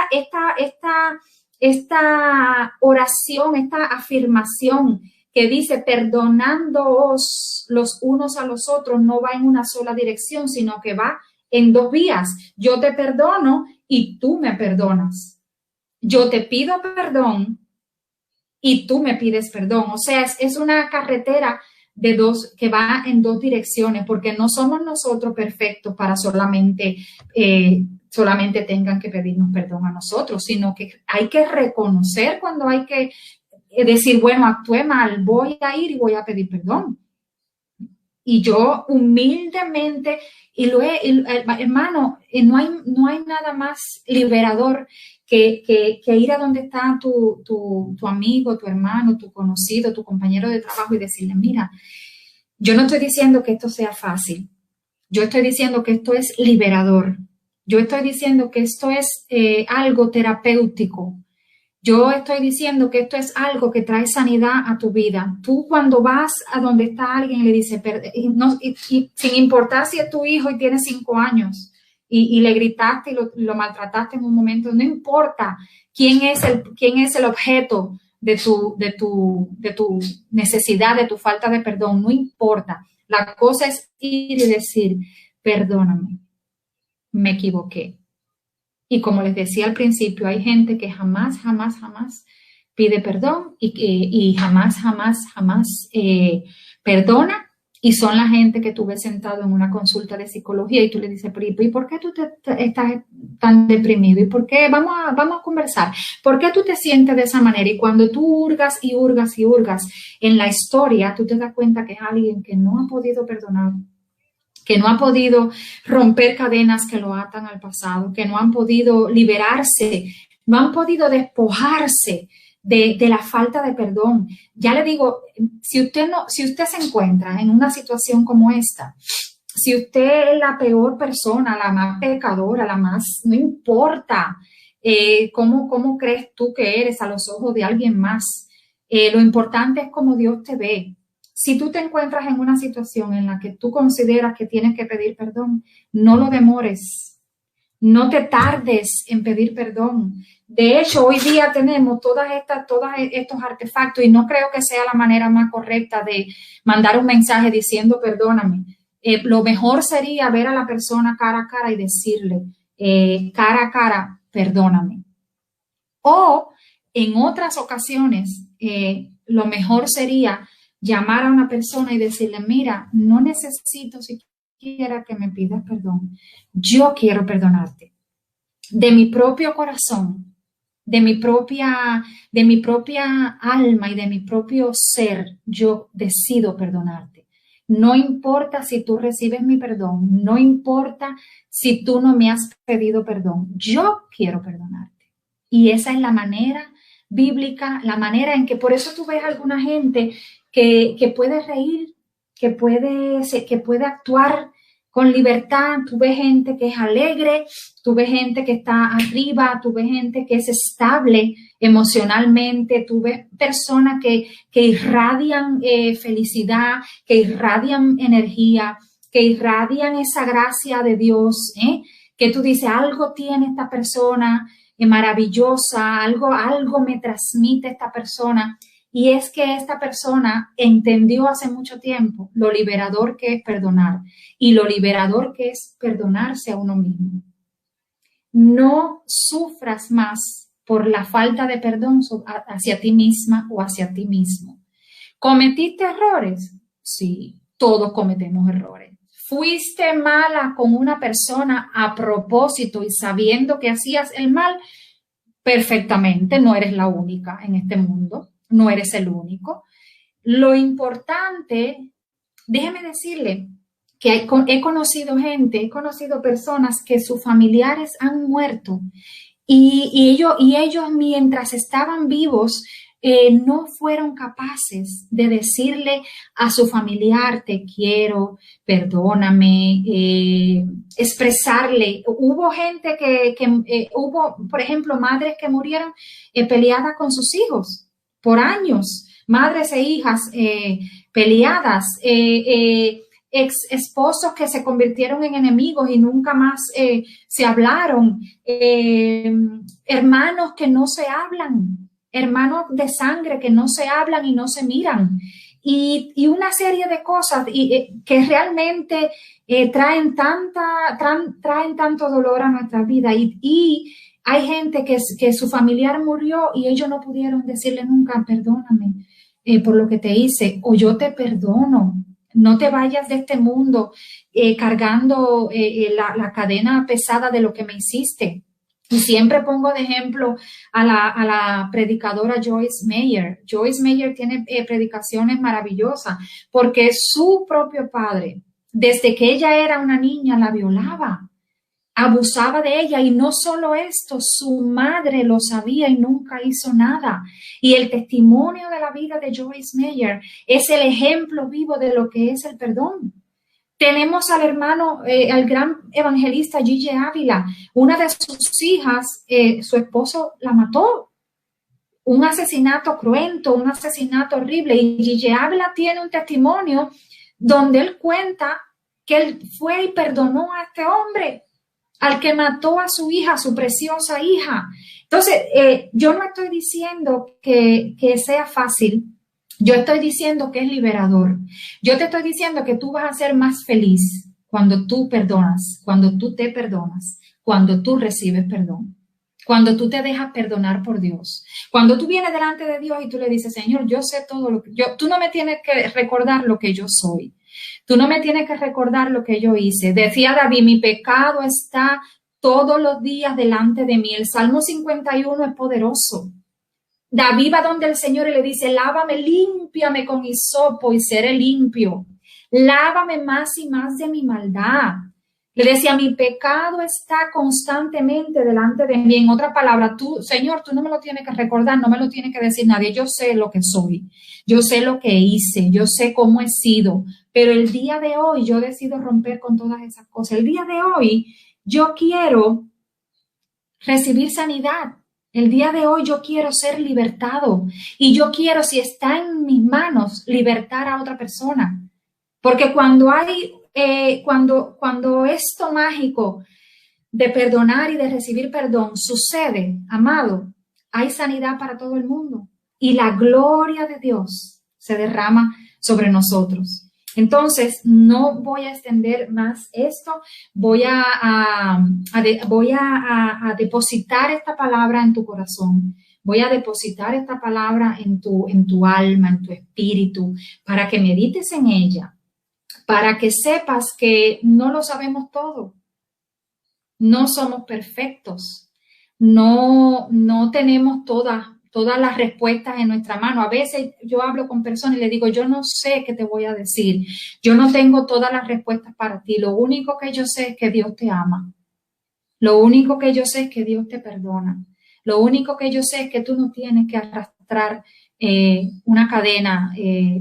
oración, esta afirmación que dice perdonándoos los unos a los otros no va en una sola dirección, sino que va en dos vías. Yo te perdono y tú me perdonas. Yo te pido perdón y tú me pides perdón. O sea, es una carretera que va en dos direcciones, porque no somos nosotros perfectos para solamente tengan que pedirnos perdón a nosotros, sino que hay que reconocer cuando hay que decir, bueno, actué mal, voy a ir y voy a pedir perdón. Y yo humildemente, hermano, no hay nada más liberador que ir a donde está tu amigo, tu hermano, tu conocido, tu compañero de trabajo y decirle, mira, yo no estoy diciendo que esto sea fácil, yo estoy diciendo que esto es liberador, yo estoy diciendo que esto es algo terapéutico. Yo estoy diciendo que esto es algo que trae sanidad a tu vida. Tú cuando vas a donde está alguien y le dices, y sin importar si es tu hijo y tiene 5 años y le gritaste y lo maltrataste en un momento, no importa quién es el objeto de tu necesidad, de tu falta de perdón, no importa. La cosa es ir y decir, perdóname, me equivoqué. Y como les decía al principio, hay gente que jamás pide perdón y jamás perdona. Y son la gente que tú ves sentado en una consulta de psicología y tú le dices, ¿y por qué tú estás tan deprimido? ¿Y por qué? Vamos a conversar. ¿Por qué tú te sientes de esa manera? Y cuando tú hurgas en la historia, tú te das cuenta que es alguien que no ha podido perdonar, que no ha podido romper cadenas que lo atan al pasado, que no han podido liberarse, no han podido despojarse de la falta de perdón. Ya le digo, si usted se encuentra en una situación como esta, si usted es la peor persona, la más pecadora, no importa cómo crees tú que eres a los ojos de alguien más, lo importante es cómo Dios te ve. Si tú te encuentras en una situación en la que tú consideras que tienes que pedir perdón, no lo demores, no te tardes en pedir perdón. De hecho, hoy día tenemos todos estos artefactos y no creo que sea la manera más correcta de mandar un mensaje diciendo perdóname. Lo mejor sería ver a la persona cara a cara y decirle cara a cara, perdóname. O en otras ocasiones, lo mejor sería llamar a una persona y decirle, mira, no necesito siquiera que me pidas perdón. Yo quiero perdonarte. De mi propio corazón, de mi propia alma y de mi propio ser, yo decido perdonarte. No importa si tú recibes mi perdón, no importa si tú no me has pedido perdón, yo quiero perdonarte. Y esa es la manera bíblica, la manera en que, por eso tú ves a alguna gente que puede reír, que puede actuar con libertad. Tú ves gente que es alegre, tú ves gente que está arriba, tú ves gente que es estable emocionalmente, tú ves personas que irradian felicidad, que irradian energía, que irradian esa gracia de Dios, que tú dices, algo tiene esta persona maravillosa, algo me transmite esta persona. Y es que esta persona entendió hace mucho tiempo lo liberador que es perdonar y lo liberador que es perdonarse a uno mismo. No sufras más por la falta de perdón hacia ti misma o hacia ti mismo. ¿Cometiste errores? Sí, todos cometemos errores. ¿Fuiste mala con una persona a propósito y sabiendo que hacías el mal? Perfectamente, no eres la única en este mundo. No eres el único. Lo importante, déjeme decirle que he conocido personas que sus familiares han muerto y ellos mientras estaban vivos no fueron capaces de decirle a su familiar, te quiero, perdóname, expresarle. Hubo gente hubo, por ejemplo, madres que murieron peleadas con sus hijos por años, madres e hijas peleadas, ex esposos que se convirtieron en enemigos y nunca más se hablaron, hermanos que no se hablan, hermanos de sangre que no se hablan y no se miran, y una serie de cosas que realmente traen tanto dolor a nuestra vida y hay gente que su familiar murió y ellos no pudieron decirle nunca, perdóname, por lo que te hice, o yo te perdono. No te vayas de este mundo cargando la cadena pesada de lo que me hiciste. Y siempre pongo de ejemplo a la predicadora Joyce Meyer. Joyce Meyer tiene predicaciones maravillosas porque su propio padre, desde que ella era una niña, la violaba, abusaba de ella, y no solo esto, su madre lo sabía y nunca hizo nada. Y el testimonio de la vida de Joyce Meyer es el ejemplo vivo de lo que es el perdón. Tenemos al hermano, al gran evangelista Gigi Ávila. Una de sus hijas, su esposo la mató. Un asesinato cruento, un asesinato horrible. Y Gigi Ávila tiene un testimonio donde él cuenta que él fue y perdonó a este hombre, al que mató a su hija, a su preciosa hija. Entonces, yo no estoy diciendo que sea fácil. Yo estoy diciendo que es liberador. Yo te estoy diciendo que tú vas a ser más feliz cuando tú perdonas, cuando tú te perdonas, cuando tú recibes perdón, cuando tú te dejas perdonar por Dios. Cuando tú vienes delante de Dios y tú le dices, Señor, yo sé todo lo que tú no me tienes que recordar lo que yo soy. Tú no me tienes que recordar lo que yo hice. Decía David, mi pecado está todos los días delante de mí. El Salmo 51 es poderoso. David va donde el Señor y le dice, lávame, límpiame con hisopo y seré limpio. Lávame más y más de mi maldad. Le decía, mi pecado está constantemente delante de mí. En otra palabra, tú, Señor, tú no me lo tienes que recordar, no me lo tiene que decir nadie. Yo sé lo que soy, yo sé lo que hice, yo sé cómo he sido. Pero el día de hoy yo decido romper con todas esas cosas. El día de hoy yo quiero recibir sanidad. El día de hoy yo quiero ser libertado. Y yo quiero, si está en mis manos, libertar a otra persona. Porque cuando hay... cuando esto mágico de perdonar y de recibir perdón sucede, amado, hay sanidad para todo el mundo y la gloria de Dios se derrama sobre nosotros. Entonces, no voy a extender más esto, voy a depositar esta palabra en tu corazón. Voy a depositar esta palabra en tu alma, en tu espíritu, para que medites en ella. Para que sepas que no lo sabemos todo, no somos perfectos, no tenemos todas las respuestas en nuestra mano. A veces yo hablo con personas y les digo, yo no sé qué te voy a decir, yo no tengo todas las respuestas para ti, lo único que yo sé es que Dios te ama, lo único que yo sé es que Dios te perdona, lo único que yo sé es que tú no tienes que arrastrar una cadena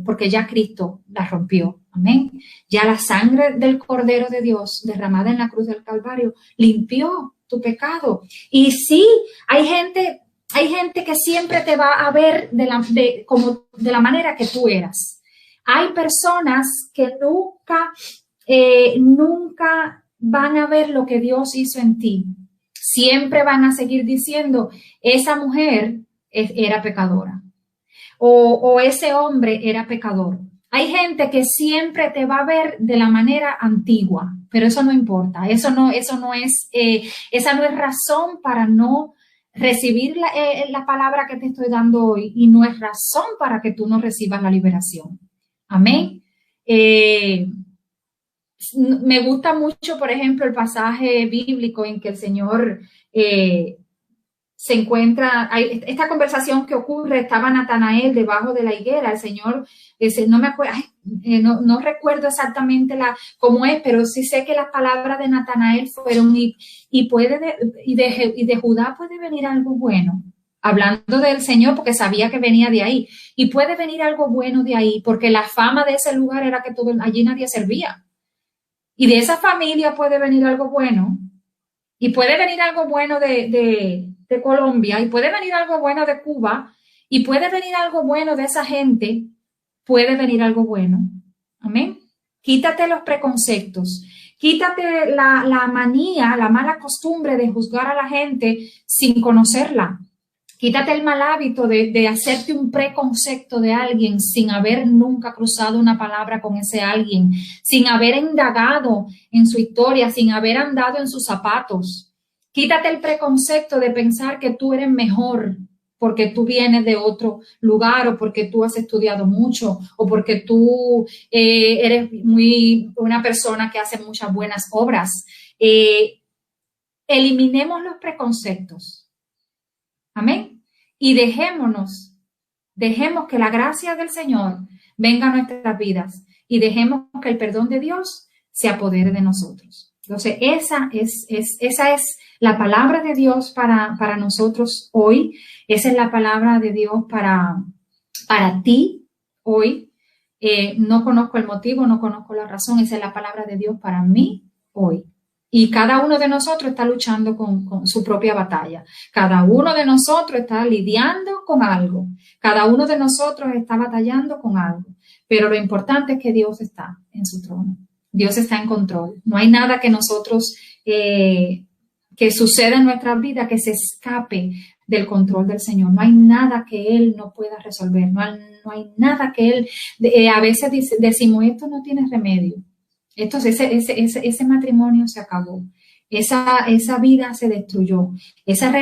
porque ya Cristo la rompió. Amén. Ya la sangre del Cordero de Dios derramada en la cruz del Calvario limpió tu pecado. Y sí, hay gente que siempre te va a ver como de la manera que tú eras. Hay personas que nunca van a ver lo que Dios hizo en ti. Siempre van a seguir diciendo, esa mujer era pecadora o ese hombre era pecador. Hay gente que siempre te va a ver de la manera antigua, pero eso no importa. Esa no es razón para no recibir la palabra que te estoy dando hoy y no es razón para que tú no recibas la liberación. Amén. Me gusta mucho, por ejemplo, el pasaje bíblico en que el Señor se encuentra, esta conversación que ocurre, estaba Natanael debajo de la higuera, el Señor, no me acuerdo, no recuerdo exactamente cómo es, pero sí sé que las palabras de Natanael fueron, y de Judá puede venir algo bueno, hablando del Señor, porque sabía que venía de ahí, y puede venir algo bueno de ahí, porque la fama de ese lugar era que allí nadie servía, y de esa familia puede venir algo bueno, y puede venir algo bueno de Colombia, y puede venir algo bueno de Cuba, y puede venir algo bueno de esa gente, puede venir algo bueno. Amén. Quítate los preconceptos, quítate la manía, la mala costumbre de juzgar a la gente sin conocerla. Quítate el mal hábito de hacerte un preconcepto de alguien sin haber nunca cruzado una palabra con ese alguien, sin haber indagado en su historia, sin haber andado en sus zapatos. Quítate el preconcepto de pensar que tú eres mejor porque tú vienes de otro lugar o porque tú has estudiado mucho o porque tú eres una persona que hace muchas buenas obras. Eliminemos los preconceptos. Amén. Y dejemos que la gracia del Señor venga a nuestras vidas y dejemos que el perdón de Dios se apodere de nosotros. Entonces, esa es la palabra de Dios para nosotros hoy. Esa es la palabra de Dios para ti hoy. No conozco el motivo, no conozco la razón. Esa es la palabra de Dios para mí hoy. Y cada uno de nosotros está luchando con su propia batalla. Cada uno de nosotros está lidiando con algo. Cada uno de nosotros está batallando con algo. Pero lo importante es que Dios está en su trono. Dios está en control. No hay nada que nosotros, que suceda en nuestra vida que se escape del control del Señor. No hay nada que Él no pueda resolver. No hay nada que Él, a veces decimos, esto no tiene remedio. Entonces ese matrimonio se acabó. Esa vida se destruyó. Esa